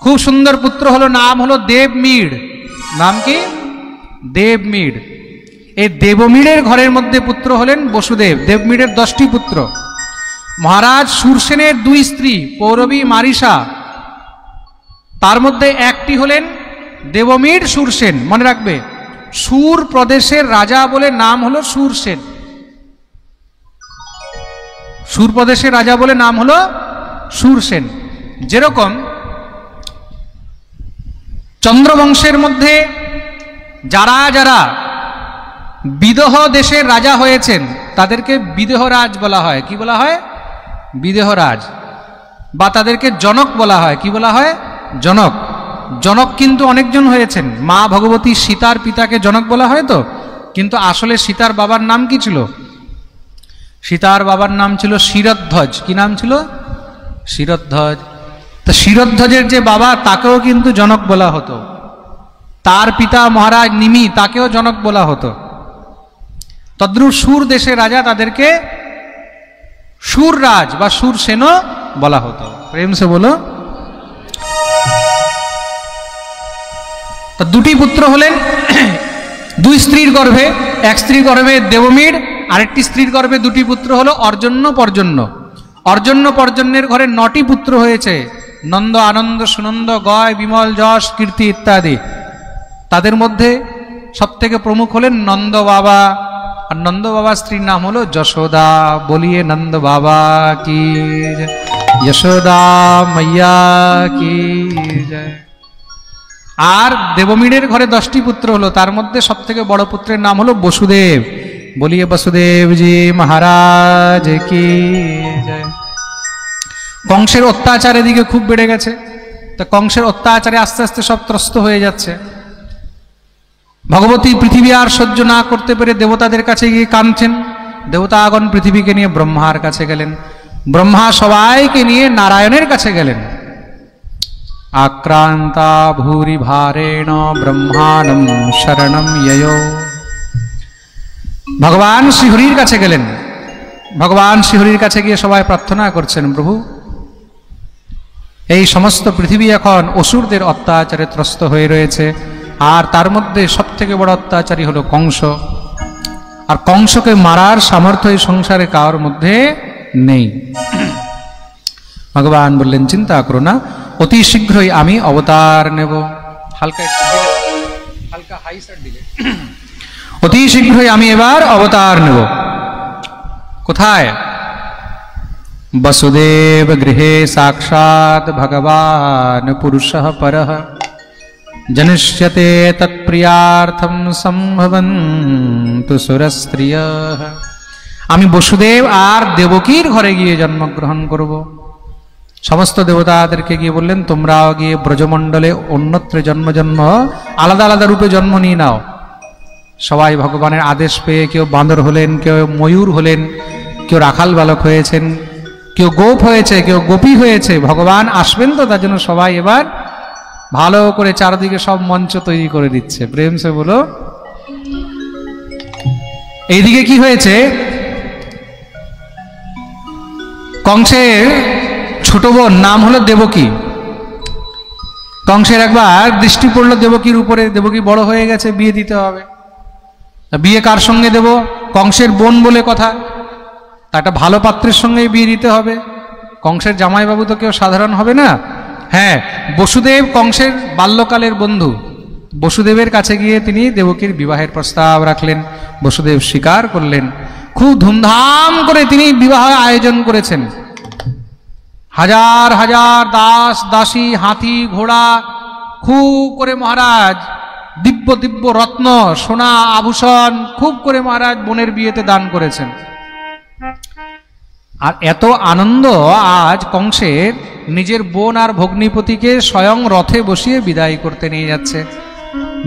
খুব সুন্দর পুত্র হলো, নাম হলো দেবমীড়। নাম কি? দেবমীড়। এই দেবমীড়ের ঘরের মধ্যে পুত্র হলেন বসুদেব। দেবমীড়ের 10টি পুত্র। মহারাজ সুরসেনের 2 স্ত্রী পৌরবী মারিসা, তার মধ্যে একটি হলেন দেবমীড় সুরসেন। মনে রাখবে, সুর প্রদেশের রাজা বলে নাম হলো সুরসেন। সুর প্রদেশের রাজা বলে নাম হলো সুরসেন। যেরকম চন্দ্রবংশের মধ্যে যারা যারা বিদেহ দেশের রাজা হয়েছেন তাদেরকে বিদেহরাজ বলা হয়। কি বলা হয়? বিদেহরাজ। বা তাদেরকে জনক বলা হয়। কি বলা হয়? জনক। জনক কিন্তু অনেকজন হয়েছেন। মা ভগবতী সীতার পিতাকে জনক বলা হয় তো, কিন্তু আসলে সীতার বাবার নাম কি ছিল? সীতার বাবার নাম ছিল শিরধ্বজ। কি নাম ছিল? শিরধ্বজ। তো শিরধ্বজের যে বাবা, তাকেও কিন্তু জনক বলা হতো। তার পিতা মহারাজ নিমি, তাকেও জনক বলা হতো। তদ্রূপ সুর দেশের রাজা, তাদেরকে সুররাজ বা সুরসেনও বলা হতো। প্রেম সে বলো। তো 2টি পুত্র হলেন 2 স্ত্রীর গর্ভে। এক স্ত্রীর গর্ভে দেবমীড়, আরেকটি স্ত্রীর গর্ভে 2টি পুত্র হলো অর্জন্য পর্জন্য। অর্জন্য পর্জন্যের ঘরে 9টি পুত্র হয়েছে, নন্দ, আনন্দ, সুনন্দ, গয়, বিমল, যশ, কীর্তি ইত্যাদি। তাদের মধ্যে সব থেকে প্রমুখ হলেন নন্দ বাবা। আর নন্দ বাবার স্ত্রীর নাম হলো যশোদা। বলিয়ে নন্দ বাবা কি জয়, যশোদা মাইয়া কি জয়। আর দেবমীড়ের ঘরে 10টি পুত্র হলো, তার মধ্যে সব থেকে বড় পুত্রের নাম হলো বসুদেব। বলিয়ে বসুদেবজি মহারাজ কি জয়। কংসের অত্যাচার এদিকে খুব বেড়ে গেছে। তো কংসের অত্যাচারে আস্তে আস্তে সব ত্রস্ত হয়ে যাচ্ছে। ভগবতী পৃথিবী আর সহ্য না করতে পেরে দেবতাদের কাছে গিয়ে কাঁদছেন। দেবতাগণ পৃথিবীকে নিয়ে ব্রহ্মার কাছে গেলেন। ব্রহ্মা সবাইকে নিয়ে নারায়ণের কাছে গেলেন। আক্রান্তা ভূরি ভারেণ ব্রহ্মাণম শরণম ইয়ো। ভগবান শ্রীহরির কাছে গেলেন। ভগবান শ্রীহরির কাছে গিয়ে সবাই প্রার্থনা করছেন, প্রভু এই সমস্ত পৃথিবী এখন অসুরদের অত্যাচারে ত্রস্ত হয়ে রয়েছে, আর তার মধ্যে সব থেকে বড় অত্যাচারী হলো কংস। আর কংসকে মারার সামর্থ্য এই সংসারে কারোর মধ্যে নেই। ভগবান বললেন, চিন্তা করো না, অতি শীঘ্রই আমি অবতার নেব। হালকা হালকা হাই সার দিলে। অতি শীঘ্রই আমি এবার অবতার নেব। কোথায়? বসুদেব গৃহে সাক্ষাৎ ভগবান পুরুষঃ পরঃ জনিষ্যতে তৎপ্রিয়ার্থম সম্ভবন্তু সুরস্ত্রিয়ঃ। আমি বসুদেব আর দেবকীর ঘরে গিয়ে জন্মগ্রহণ করব। সমস্ত দেবতাদেরকে গিয়ে বললেন, তোমরাও গিয়ে ব্রজমণ্ডলে অন্যত্র জন্ম আলাদা আলাদা রূপে জন্ম নিয়ে নাও। সবাই ভগবানের আদেশ পেয়ে কেউ বাঁদর হলেন, কেউ ময়ূর হলেন, কেউ রাখাল বালক হয়েছেন, কেউ গোপ হয়েছে, কেউ গোপী হয়েছে। ভগবান আসবেন তো, তার জন্য সবাই এবার ভালো করে চারদিকে সব মঞ্চ তৈরি করে দিচ্ছে। প্রেম সে বলো। এইদিকে কি হয়েছে, কংসের ছোট বোন নাম হলো দেবকী। কংসের একবার দৃষ্টি পড়লো দেবকীর উপরে। দেবকী বড় হয়ে গেছে, বিয়ে দিতে হবে। বিয়ে কার সঙ্গে দেব? কংসের বোন বলে কথা, তা একটা ভালো পাত্রের সঙ্গে বিয়ে দিতে হবে। কংসের জামাইবাবু তো কেউ সাধারণ হবে না। হ্যাঁ, বসুদেব কংসের বাল্যকালের বন্ধু। বসুদেবের কাছে গিয়ে তিনি দেবকীর বিবাহের প্রস্তাব রাখলেন। বসুদেব স্বীকার করলেন। খুব ধুমধাম করে তিনি বিবাহ আয়োজন করেছেন। হাজার হাজার দাস দাসী, হাতি ঘোড়া, খুব করে মহারাজ দিব্য দিব্য রত্ন সোনা আভূষণ খুব করে মহারাজ বোনের বিয়েতে দান করেছেন। আর এত আনন্দ আজ কংসের নিজের বোন আর ভগ্নিপতিকে স্বয়ং রথে বসিয়ে বিদায় করতে নিয়ে যাচ্ছে।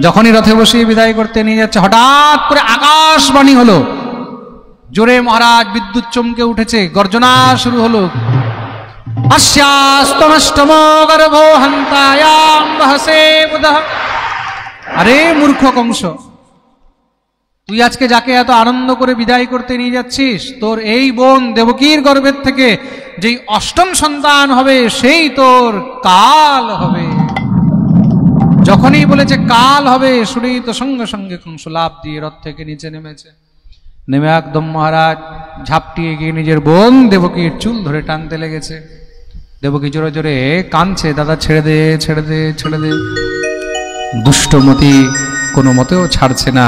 যখনই রথে বসিয়ে বিদায় করতে নিয়ে যাচ্ছে, হঠাৎ করে আকাশবাণী হলো, জোরে মহারাজ বিদ্যুৎ চমকে উঠেছে, গর্জনা শুরু হলো। अस्यास्तमष्टमो गर्भो हन्तायां वहसे बुधः। আরে মূর্খ কংস, তুই আজকে যাকে এত আনন্দ করে বিদায় করতে নিয়ে যাচ্ছিস, তোর এই বোন দেবকীর গর্ভের থেকে যেই অষ্টম সন্তান হবে সেই তোর কাল হবে। যখনই বলেছে কাল হবে, শুনেই তো সঙ্গে সঙ্গে কংস লাফ দিয়ে রথ থেকে নিচে নেমেছে। নেমে একদম মহারাজ ঝাপটিয়ে গিয়ে নিজের বোন দেবকীর চুল ধরে টানতে লেগেছে। দেবকী জোরে জোরে কাঁদছে, দাদা ছেড়ে দে, ছেড়ে দে, ছেড়ে দে। দুষ্টমতি কোনো মতেও ছাড়ছে না।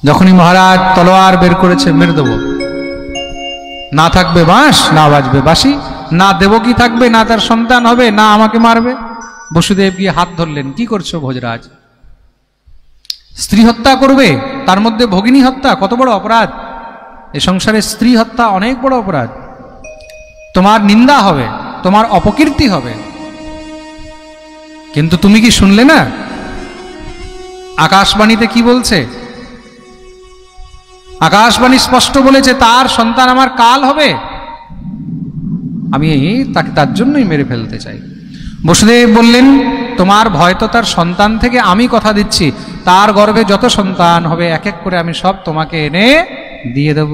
যখনই মহারাজ তলোয়ার বের করেছে, মেরে দেব, না থাকবে বাঁশ, না বাজবে বাঁশি, না দেবকী থাকবে, না তার সন্তান হবে, না আমাকে মারবে। বসুদেব গিয়ে হাত ধরলেন, কি করছো ভোজরাজ? স্ত্রী হত্যা করবে, তার মধ্যে ভগিনী হত্যা, কত বড় অপরাধ! এ সংসারে স্ত্রী হত্যা অনেক বড় অপরাধ। তোমার নিন্দা হবে, তোমার অপকীর্তি হবে। কিন্তু তুমি কি শুনলে না আকাশবাণীতে কি বলছে? আকাশবাণী স্পষ্ট বলেছে তার সন্তান আমার কাল হবে। আমি তাকে তার জন্যই মেরে ফেলতে চাই। বসুদেব বললেন, তোমার ভয় তো তার সন্তান থেকে, আমি কথা দিচ্ছি তার গর্ভে যত সন্তান হবে এক এক করে আমি সব তোমাকে এনে দিয়ে দেব।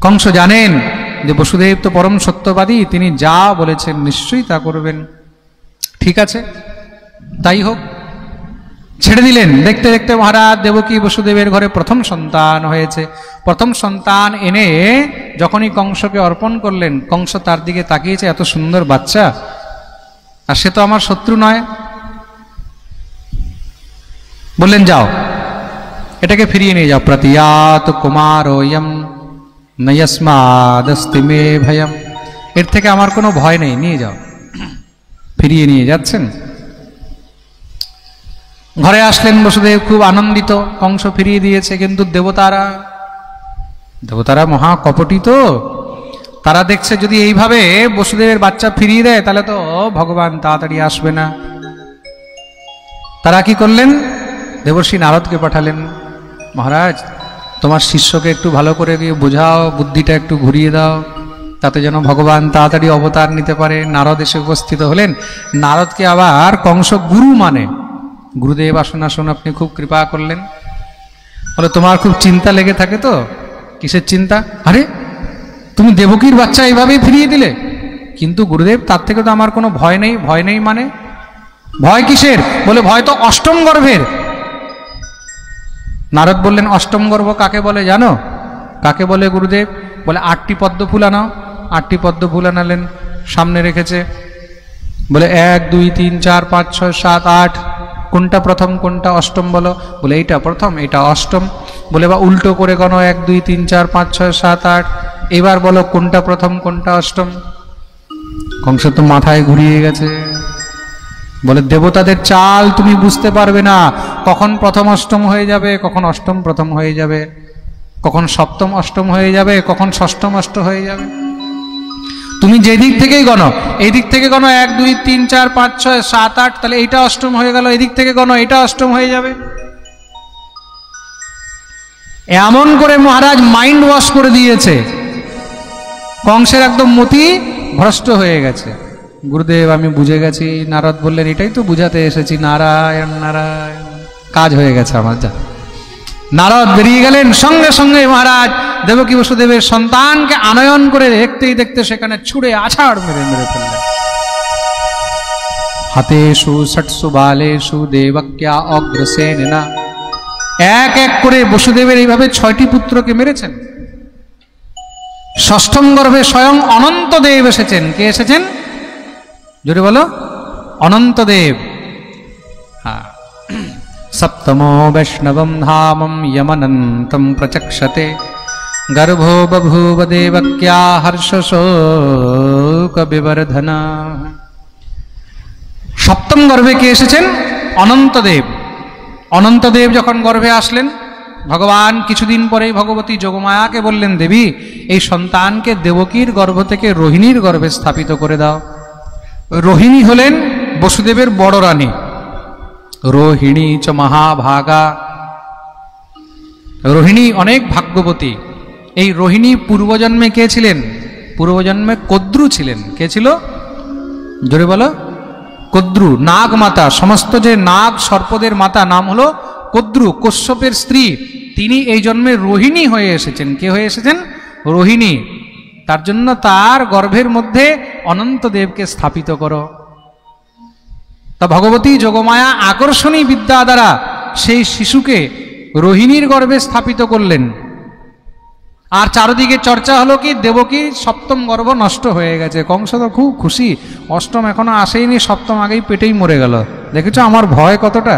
কংস জানেন যে বসুদেব তো পরম সত্যবাদী, তিনি যা বলেছেন নিশ্চয়ই তা করবেন। ঠিক আছে, তাই হোক, ছেড়ে দিলেন। দেখতে দেখতে মহারাজ দেবকী বসুদেবের ঘরে প্রথম সন্তান হয়েছে। প্রথম সন্তান এনে যখনই কংসকে অর্পণ করলেন, কংস তার দিকে তাকিয়েছে, এত সুন্দর বাচ্চা, আর সে তো আমার শত্রু নয়। বললেন, যাও এটাকে ফিরিয়ে নিয়ে যাও। প্রতিয়াত কুমারোয়ম নয়স্মাদস্তি মে ভয়ম। এর থেকে আমার কোনো ভয় নেই, নিয়ে যাও। ফিরিয়ে নিয়ে যাচ্ছেন। ঘরে আসলেন বসুদেব, খুব আনন্দিত, কংস ফিরিয়ে দিয়েছে। কিন্তু দেবতারা মহা কপটি, তো তারা দেখছে যদি এইভাবে বসুদেবের বাচ্চা ফিরিয়ে দেয় তাহলে তো ভগবান তাড়াতাড়ি আসবে না। তারা কি করলেন? দেবর্ষি নারদকে পাঠালেন, মহারাজ তোমার শিষ্যকে একটু ভালো করে গিয়ে বোঝাও, বুদ্ধিটা একটু ঘুরিয়ে দাও, তাতে যেন ভগবান তাড়াতাড়ি অবতার নিতে পারে। নারদ এসে উপস্থিত হলেন। নারদকে আবার কংস গুরু মানে। গুরুদেব আসুন আসুন, আপনি খুব কৃপা করলেন। বলে, তোমার খুব চিন্তা লেগে থাকে তো? কিসের চিন্তা? আরে তুমি দেবকীর বাচ্চা এইভাবেই ফিরিয়ে দিলে। কিন্তু গুরুদেব, তার থেকে তো আমার কোনো ভয় নেই। ভয় নেই মানে? ভয় কিসের? বলে, ভয় তো অষ্টম গর্ভের। নারদ বললেন, অষ্টম গর্ভ কাকে বলে জানো? কাকে বলে গুরুদেব? বলে, 8টি পদ্ম ফুল আনাও। 8টি পদ্ম ফুল আনালেন, সামনে রেখেছে। বলে, 1 2 3 4 5 6 7 8, কোনটা প্রথম কোনটা অষ্টম বলো? বলে, এইটা প্রথম, এটা অষ্টম। বলে, বা উল্টো করে গণো, 1 2 3 4 5 6 7 8, এবার বলো কোনটা প্রথম কোনটা অষ্টম। কংস তো মাথায় ঘুরিয়ে গেছে। বলে, দেবতাদের চাল তুমি বুঝতে পারবে না, কখন প্রথম অষ্টম হয়ে যাবে, কখন অষ্টম প্রথম হয়ে যাবে, কখন সপ্তম অষ্টম হয়ে যাবে, কখন ষষ্ঠম অষ্ট হয়ে যাবে। তুমি যে দিক থেকেই গণো, এই দিক থেকে গণো 1 2 3 4 5 6 7 8, তাহলে এইটা অষ্টম হয়ে গেল। এদিক থেকে গণো, এটা অষ্টম হয়ে যাবে। এমন করে মহারাজ মাইন্ড ওয়াশ করে দিয়েছে। কংসের একদম মতি ভ্রষ্ট হয়ে গেছে। গুরুদেব, আমি বুঝে গেছি। নারদ বললেন, এটাই তো বুঝাতে এসেছি। নারায়ণ নারায়ণ, কাজ হয়ে গেছে আমার। যা। নারদ বেরিয়ে গেলেন। সঙ্গে সঙ্গে মহারাজ দেবকী বসুদেবের সন্তানকে আনয়ন করে দেখতেই দেখতে সেখানে ছুঁড়ে আছাড় মেরে ফেললেন। হাতেষু ষট্সু বালেষু দেবক্যা অগ্রসেনা, এক এক করে বসুদেবের এইভাবে 6টি পুত্রকে মেরেছেন। ষষ্ঠম গর্ভে স্বয়ং অনন্তদেব এসেছেন। কে এসেছেন? জোরে বলো, অনন্তদেব। হ্যাঁ। সপ্তমো বৈষ্ণবম ধামম যমনন্তম প্রচক্ষতে, গর্ভো বভূব দেবক্যা হর্ষশোক বিবর্ধনা। সপ্তম গর্ভে কে এসেছেন? অনন্তদেব। অনন্তদেব যখন গর্ভে আসলেন, ভগবান কিছুদিন পরেই ভগবতী যোগমায়াকে বললেন, দেবী এই সন্তানকে দেবকীর গর্ভ থেকে রোহিণীর গর্ভে স্থাপিত করে দাও। রোহিণী হলেন বসুদেবের বড় রানী। রোহিণী চ মহাভাগা, রোহিণী অনেক ভাগ্যবতী। এই রোহিণী পূর্বজন্মে কে ছিলেন? পূর্বজন্মে কদ্রু ছিলেন। কে ছিল? জোরে বলো। কদ্রু, নাগ মাতা। সমস্ত যে নাগ সর্পদের মাতা নাম হলো কদ্রু, কশ্যপের স্ত্রী। তিনি এই জন্মে রোহিণী হয়ে এসেছেন। কে হয়ে এসেছেন? রোহিণী। তার জন্য তার গর্ভের মধ্যে অনন্তদেবকে স্থাপিত করো। তা ভগবতী যোগমায়া আকর্ষণী বিদ্যা দ্বারা সেই শিশুকে রোহিণীর গর্ভে স্থাপিত করলেন। আর চারদিকে চর্চা হলো কি দেবকীর সপ্তম গর্ভ নষ্ট হয়ে গেছে। কংস তো খুব খুশি, অষ্টম এখনো আসেইনি, সপ্তম আগেই পেটেই মরে গেল। দেখেছো আমার ভয় কতটা।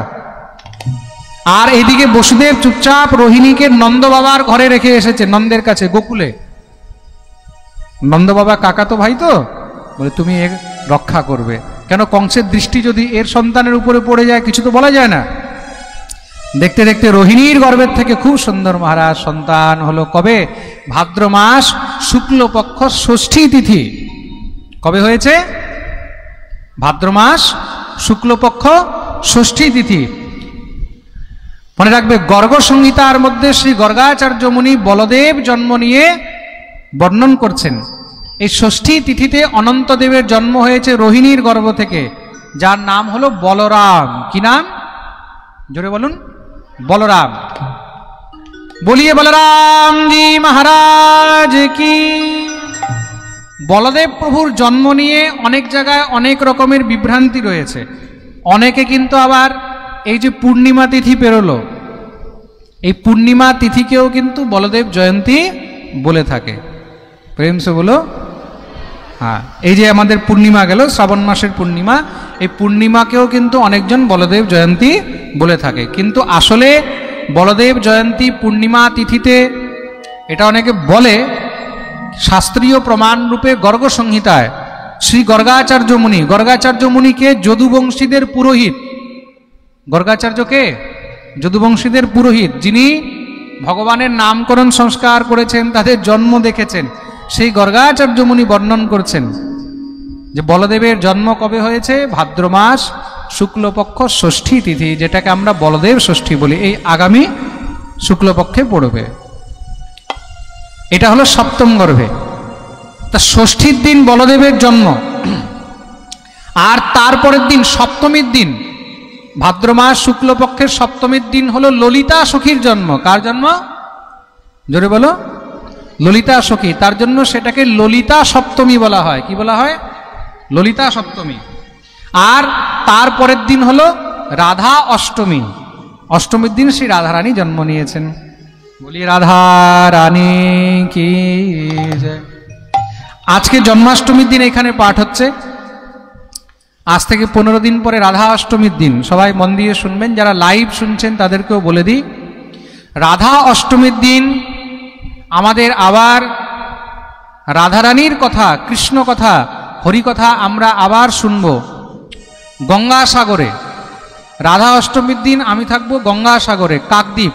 আর এদিকে বসুদেব চুপচাপ রোহিণীকে নন্দ বাবার ঘরে রেখে এসেছে, নন্দের কাছে, গোকুলে। নন্দ বাবা কাকাতো ভাই তো, বলে তুমি এর রক্ষা করবে। কেন কংসের দৃষ্টি যদি এর সন্তানের উপরে পড়ে যায় কিছু তো বলা যায় না। দেখতে দেখতে রোহিণীর গর্ভের থেকে খুব সুন্দর মহারাজ সন্তান হলো। কবে? ভাদ্র মাস শুক্লপক্ষ ষষ্ঠী তিথি। কবে হয়েছে? ভাদ্র মাস শুক্লপক্ষ ষষ্ঠী তিথি। মনে রাখবে, গর্গ সংহিতার মধ্যে শ্রী গর্গাচার্য মুনি বলদেব জন্ম নিয়ে বর্ণন করছেন। এই ষষ্ঠী তিথিতে অনন্তদেবের জন্ম হয়েছে রোহিণীর গর্ভ থেকে, যার নাম হলো বলরাম। কি নাম? জোরে বলুন। বলরাম। বলিয়ে বলরাম জি মহারাজ কি। বলদেব প্রভুর জন্ম নিয়ে অনেক জায়গায় অনেক রকমের বিভ্রান্তি রয়েছে। অনেকে কিন্তু আবার এই যে পূর্ণিমা তিথি পেরোলো, এই পূর্ণিমা তিথিকেও কিন্তু বলদেব জয়ন্তী বলে থাকে। প্রেম সে বলো। হ্যাঁ, এই যে আমাদের পূর্ণিমা গেল, শ্রাবণ মাসের পূর্ণিমা, এই পূর্ণিমাকেও কিন্তু অনেকজন বলদেব জয়ন্তী বলে থাকে। কিন্তু আসলে বলদেব জয়ন্তী পূর্ণিমা তিথিতে, এটা অনেকে বলে, শাস্ত্রীয় প্রমাণ রূপে গর্গ সংহিতায় শ্রী গর্গাচার্য মুনি, গর্গাচার্য মুনিকে যদুবংশীদের পুরোহিত। গর্গাচার্যকে যদুবংশীদের পুরোহিত, যিনি ভগবানের নামকরণ সংস্কার করেছেন, তাদের জন্ম দেখেছেন, সেই গর্গাচার্য মুনি বর্ণন করছেন যে বলদেবের জন্ম কবে হয়েছে? ভাদ্র মাস শুক্লপক্ষ ষষ্ঠী তিথি, যেটাকে আমরা বলদেব ষষ্ঠী বলি। এই আগামী শুক্লপক্ষে পড়বে। এটা হলো সপ্তম গর্ভে। তা ষষ্ঠীর দিন বলদেবের জন্ম, আর তারপরের দিন সপ্তমীর দিন, ভাদ্র মাস শুক্লপক্ষের সপ্তমীর দিন হলো ললিতা সখীর জন্ম। কার জন্ম? জোরে বলো। ললিতা সখী। তার জন্য সেটাকে ললিতা সপ্তমী বলা হয়। কি বলা হয়? ললিতা সপ্তমী। আর তারপরের দিন হলো রাধা অষ্টমী। অষ্টমীর দিন শ্রী রাধারানী জন্ম নিয়েছেন। বলি রাধা রানী কি জয়। আজকে জন্মাষ্টমীর দিন এখানে পাঠ হচ্ছে। আজ থেকে 15 দিন পরে রাধা অষ্টমীর দিন। সবাই মন দিয়ে শুনবেন, যারা লাইভ শুনছেন তাদেরকেও বলে দিই, রাধা অষ্টমীর দিন আমাদের আবার রাধারানীর কথা, কৃষ্ণ কথা, হরি কথা আমরা আবার শুনব গঙ্গাসাগরে। রাধা অষ্টমীর দিন আমি থাকব গঙ্গাসাগরে, কাকদ্বীপ।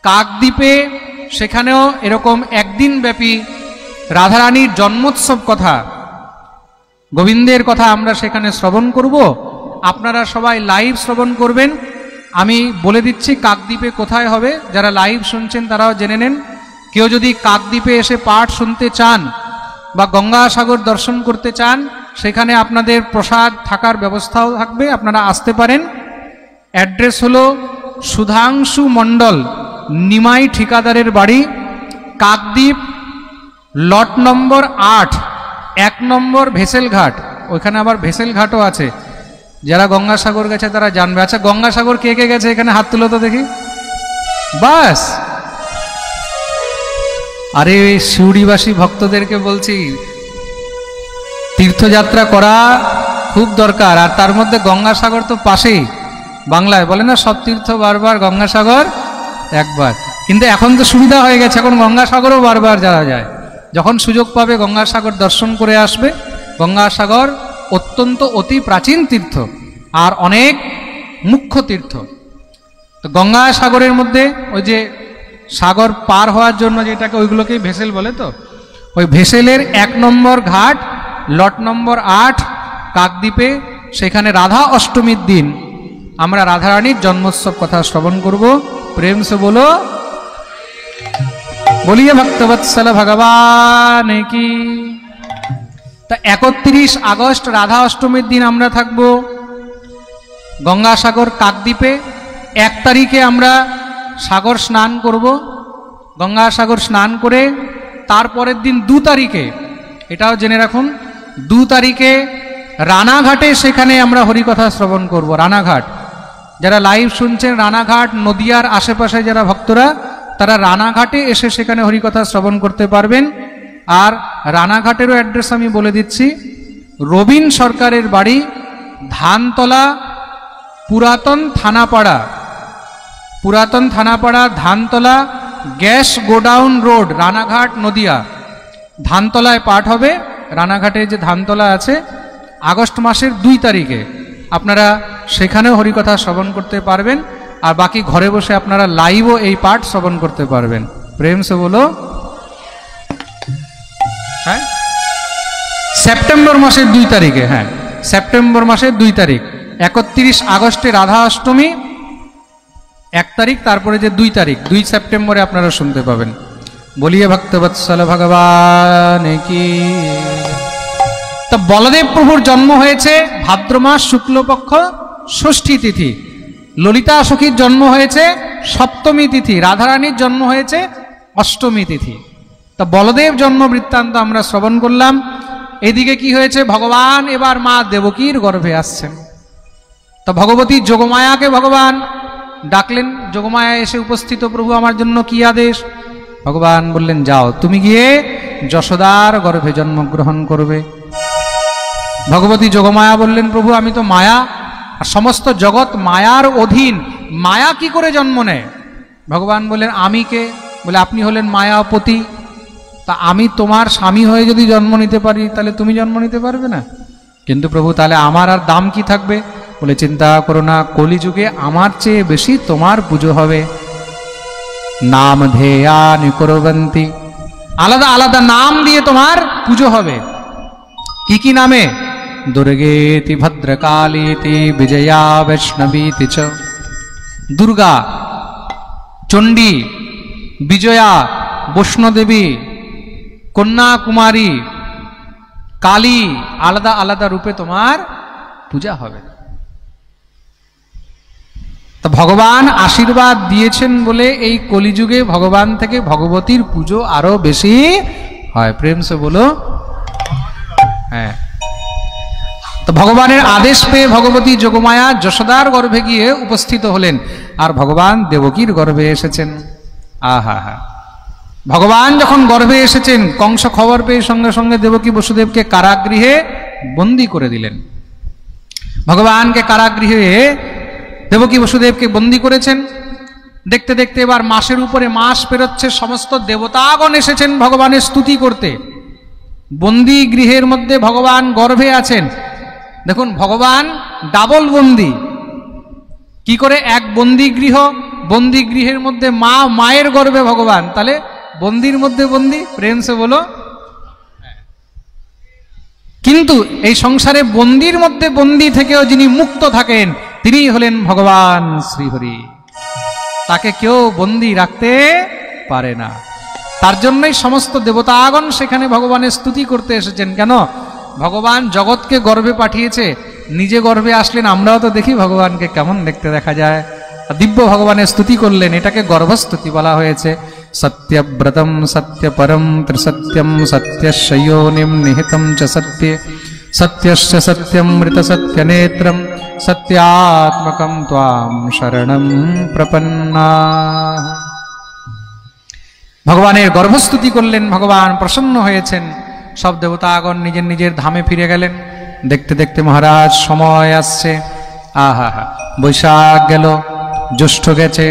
কাকদ্বীপে সেখানেও এরকম একদিন ব্যাপী রাধারানীর জন্মোৎসব কথা, গোবিন্দের কথা আমরা সেখানে শ্রবণ করব। আপনারা সবাই লাইভ শ্রবণ করবেন। আমি বলে দিচ্ছি কাকদ্বীপে কোথায় হবে, যারা লাইভ শুনছেন তারাও জেনে নেন। কেউ যদি কাকদ্বীপে এসে পাঠ শুনতে চান বা গঙ্গাসাগর দর্শন করতে চান, সেখানে আপনাদের প্রসাদ থাকার ব্যবস্থাও থাকবে, আপনারা আসতে পারেন। অ্যাড্রেস হলো সুধাংশু মণ্ডল, নিমাই ঠিকাদারের বাড়ি, কাকদ্বীপ, লট নম্বর 8, 1 নম্বর ভেসেলঘাট। ওইখানে আবার ভেসেলঘাটও আছে। যারা গঙ্গাসাগর গেছে তারা জানবে। আচ্ছা, গঙ্গাসাগর কে কে গেছে এখানে হাত তুলো তো দেখি। বাস। আরে শিউড়িবাসী ভক্তদেরকে বলছি, তীর্থযাত্রা করা খুব দরকার। আর তার মধ্যে গঙ্গাসাগর তো পাশেই। বাংলায় বলে না, সব তীর্থ বারবার, গঙ্গাসাগর একবার। কিন্তু এখন তো সুবিধা হয়ে গেছে, এখন গঙ্গাসাগরও বারবার যাওয়া যায়। যখন সুযোগ পাবে গঙ্গাসাগর দর্শন করে আসবে। গঙ্গাসাগর অত্যন্ত অতি প্রাচীন তীর্থ, আর অনেক মুখ্য তীর্থ। তো গঙ্গা সাগরের মধ্যে ওই যে সাগর পার হওয়ার জন্য যেটাকে ওইগুলোকেই ভেসেল বলে, তো ওই ভেসেলের 1 নম্বর ঘাট লট নম্বর 8 কাকদ্বীপে, সেখানে রাধা অষ্টমীর দিন আমরা রাধারানীর জন্মোৎসব কথা শ্রবণ করব। প্রেম সে বলো, বলিয়ে ভক্তবৎসল ভগবান কি। তা 31 আগস্ট রাধা অষ্টমীর দিন আমরা থাকব গঙ্গাসাগর কাকদ্বীপে। 1 তারিখে আমরা সাগর স্নান করব, গঙ্গাসাগর স্নান করে তারপরের দিন 2 তারিখে, এটাও জেনে রাখুন, 2 তারিখে রানাঘাটে সেখানে আমরা হরিকথা শ্রবণ করব। রানাঘাট, যারা লাইভ শুনছেন, রানাঘাট নদিয়ার আশেপাশে যারা ভক্তরা, তারা রানাঘাটে এসে সেখানে হরিকথা শ্রবণ করতে পারবেন। আর রানাঘাটেরও অ্যাড্রেস আমি বলে দিচ্ছি, রবীন সরকারের বাড়ি, ধানতলা, পুরাতন Thanapara Dhantala, gas godown road, Ranaghat Nadia. ধানতলায় পাঠ হবে, রানাঘাটে যে ধানতলা আছে, আগস্ট মাসের 2 তারিখে আপনারা সেখানেও হরিকথা শ্রবণ করতে পারবেন। আর বাকি ঘরে বসে আপনারা লাইভও এই পাঠ শ্রবণ করতে পারবেন। প্রেম সে বলো, হ্যাঁ, সেপ্টেম্বর মাসের 2 তারিখে, হ্যাঁ সেপ্টেম্বর মাসের 2 তারিখ। 31 আগস্টে রাধা অষ্টমী, 1 তারিখ, তারপরে যে 2 তারিখ, 2 সেপ্টেম্বরে আপনারা শুনতে পাবেন। বলিয়ে ভক্তবৎসল ভগবান কি। তা বলদেব প্রভুর জন্ম হয়েছে ভাদ্র মাস শুক্লপক্ষ ষষ্ঠী তিথি, ললিতা সখীর জন্ম হয়েছে সপ্তমী তিথি, রাধারানীর জন্ম হয়েছে অষ্টমী তিথি। তা বলদেব জন্ম বৃত্তান্ত আমরা শ্রবণ করলাম। এদিকে কি হয়েছে, ভগবান এবার মা দেবকীর গর্ভে আসছেন। তা ভগবতী যোগমায়াকে ভগবান ডাকলেন, যোগমায়া এসে উপস্থিত, প্রভু আমার জন্য কি আদেশ? ভগবান বললেন, যাও তুমি গিয়ে যশোদার গর্ভে জন্মগ্রহণ করবে। ভগবতী যোগমায়া বললেন, প্রভু আমি তো মায়া, আর সমস্ত জগৎ মায়ার অধীন, মায়া কি করে জন্ম নেয়? ভগবান বললেন, আমি কে? বলে আপনি হলেন মায়াপতি। তা আমি তোমার স্বামী হয়ে যদি জন্ম নিতে পারি, তাহলে তুমি জন্ম নিতে পারবে না? কিন্তু প্রভু তাহলে আমার আর দাম কি থাকবে? বলে চিন্তা করো না, কলিযুগে আমার চেয়ে বেশি তোমার পুজো হবে। নাম ধেয়া নিকরবন্তী, আলাদা আলাদা নাম দিয়ে তোমার পুজো হবে। কি কি নামে? দুর্গেতি, ভদ্রকালীতি, বিজয়া, বৈষ্ণবীতি চ। দুর্গা, চণ্ডী, বিজয়া, বৈষ্ণদেবী, কন্যাকুমারী, কালী, আলাদা আলাদা রূপে তোমার পূজা হবে। তা ভগবান আশীর্বাদ দিয়েছেন বলে এই কলিযুগে ভগবান থেকে ভগবতীর পুজো আরো বেশি হয়। প্রেম সে বলো, হ্যাঁ। তো ভগবানের আদেশ পেয়ে ভগবতী যোগমায়া যশোদার গর্ভে গিয়ে উপস্থিত হলেন, আর ভগবান দেবকীর গর্ভে এসেছেন। আহা হা, ভগবান যখন গর্ভে এসেছেন, কংস খবর পেয়ে সঙ্গে সঙ্গে দেবকী বসুদেবকে কারাগৃহে বন্দী করে দিলেন। ভগবানকে কারাগৃহে দেবকী বসুদেবকে বন্দী করেছেন। দেখতে দেখতে এবার মাসের উপরে মাস পেরোচ্ছে, সমস্ত দেবতাগণ এসেছেন ভগবানের স্তুতি করতে। বন্দী গৃহের মধ্যে ভগবান গর্ভে আছেন। দেখুন, ভগবান ডাবল বন্দী। কি করে? এক বন্দী গৃহের মধ্যে মা, মায়ের গর্ভে ভগবান, তাহলে বন্দির মধ্যে বন্দী। প্রেম সে বলো। কিন্তু এই সংসারে বন্দির মধ্যে বন্দী থেকেও যিনি মুক্ত থাকেন, তিনি হলেন ভগবান শ্রীহরি। তাকে কেউ বন্দী রাখতে পারে না। তার জন্যই সমস্ত দেবতাগণ সেখানে ভগবানের স্তুতি করতে এসেছেন। কেন? ভগবান জগৎকে গর্ভে পাঠিয়েছে, নিজে গর্ভে আসলেন। আমরাও তো দেখি ভগবানকে কেমন দেখতে দেখা যায়। দিব্য ভগবানের স্তুতি করলেন, এটাকে গর্ভস্তুতি বলা হয়েছে। সত্যব্রতম সত্যপরম ত্রিসত্যম সত্যশয়োনিম নিহিতম চ সত্যে সত্যশ্চ সত্যমৃত সত্যনেত্রম সত্যাত্মকম ত্বাম শরণম প্রপন্নাঃ। ভগবানের গর্ভস্তুতি করলেন, ভগবান প্রসন্ন হয়েছেন। সব দেবতাগণ নিজের নিজের ধামে ফিরে গেলেন। দেখতে দেখতে মহারাজ সময় আসছে। আহা হা, বৈশাখ গেল, জ্যৈষ্ঠ গেছে,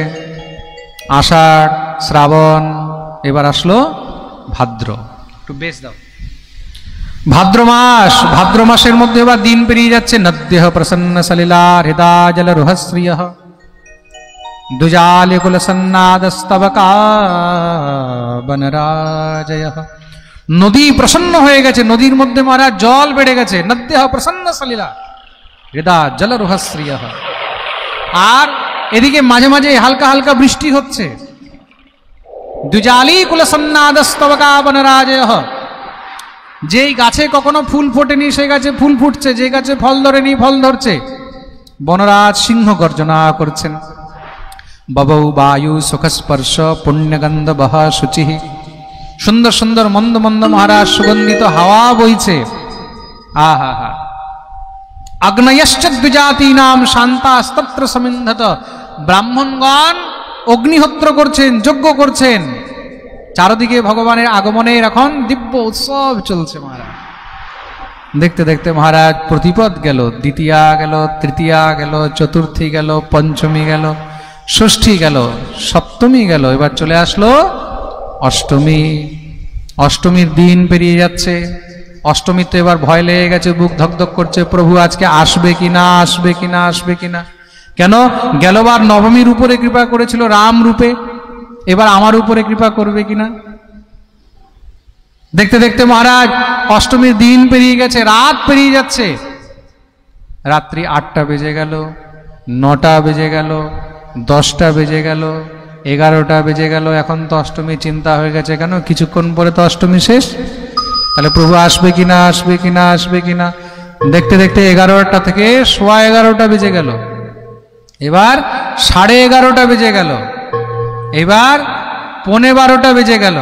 আষাঢ়, শ্রাবণ, এবার আসলো ভাদ্র। একটু বেশ দাও। ভাদ্র মাসের মধ্যে এবার দিন পেরিয়ে যাচ্ছে। নদ্যঃ প্রসন্ন সলিলা হৃদা জল রুহশ্রিয় দুজালে কুল সন্নাদস্তবকা বনরাজয়। নদী প্রসন্ন হয়ে গেছে, নদীর মধ্যে মহারাজ জল বেড়ে গেছে। নদ্যঃ প্রসন্ন সলিলা হৃদা জল রুহশ্রিয়। আর এদিকে মাঝে মাঝে হালকা হালকা বৃষ্টি হচ্ছে। দুজালি কুল সন্নাদস্তবকা বনরাজয়। যেই গাছে কখনো ফুল ফোটেনি সেই গাছে ফুল ফুটছে, যে গাছে ফল ধরেনি ফল ধরছে। বনরাজ সিংহ গর্জনা করছেন। ববৌ বায়ু সুখস্পর্শ পুণ্যগন্ধ বহ শুচি। সুন্দর সুন্দর মন্দ মন্দ মহারাজ সুগন্ধিত হাওয়া বইছে। আহা হা। আগ্নয়শ্চ দ্বিজাতীনাম শান্তাস্তত্র সমিন্ধত। ব্রাহ্মণগণ অগ্নিহোত্র করছেন, যজ্ঞ করছেন। চারদিকে ভগবানের আগমনের এখন দিব্য উৎসব চলছে মহারাজ। দেখতে দেখতে মহারাজ প্রতিপদ গেল, দ্বিতীয়া গেল, তৃতীয়া গেল, চতুর্থী গেল, পঞ্চমী গেল, ষষ্ঠী গেল, সপ্তমী গেল, এবার চলে আসলো অষ্টমী। অষ্টমীর দিন পেরিয়ে যাচ্ছে। অষ্টমীতে এবার ভয় লেগে গেছে, বুক ধকধক করছে, প্রভু আজকে আসবে কিনা, আসবে কিনা, আসবে কিনা। কেন গেলবার নবমীর উপরে কৃপা করেছিল রাম রূপে, এবার আমার উপরে কৃপা করবে কিনা। দেখতে দেখতে মহারাজ অষ্টমীর দিন পেরিয়ে গেছে, রাত পেরিয়ে যাচ্ছে। রাত্রি 8টা বেজে গেল, 9টা বেজে গেল, 10টা বেজে গেল, 11টা বেজে গেল। এখন তো অষ্টমী চিন্তা হয়ে গেছে, কেন কিছুক্ষণ পরে তো অষ্টমী শেষ, তাহলে প্রভু আসবে কিনা, আসবে কিনা, আসবে কিনা। দেখতে দেখতে 11টা থেকে 11:15 বেজে গেল। এবার 11:30 বেজে গেল। এবার 11:15 বেজে গেল।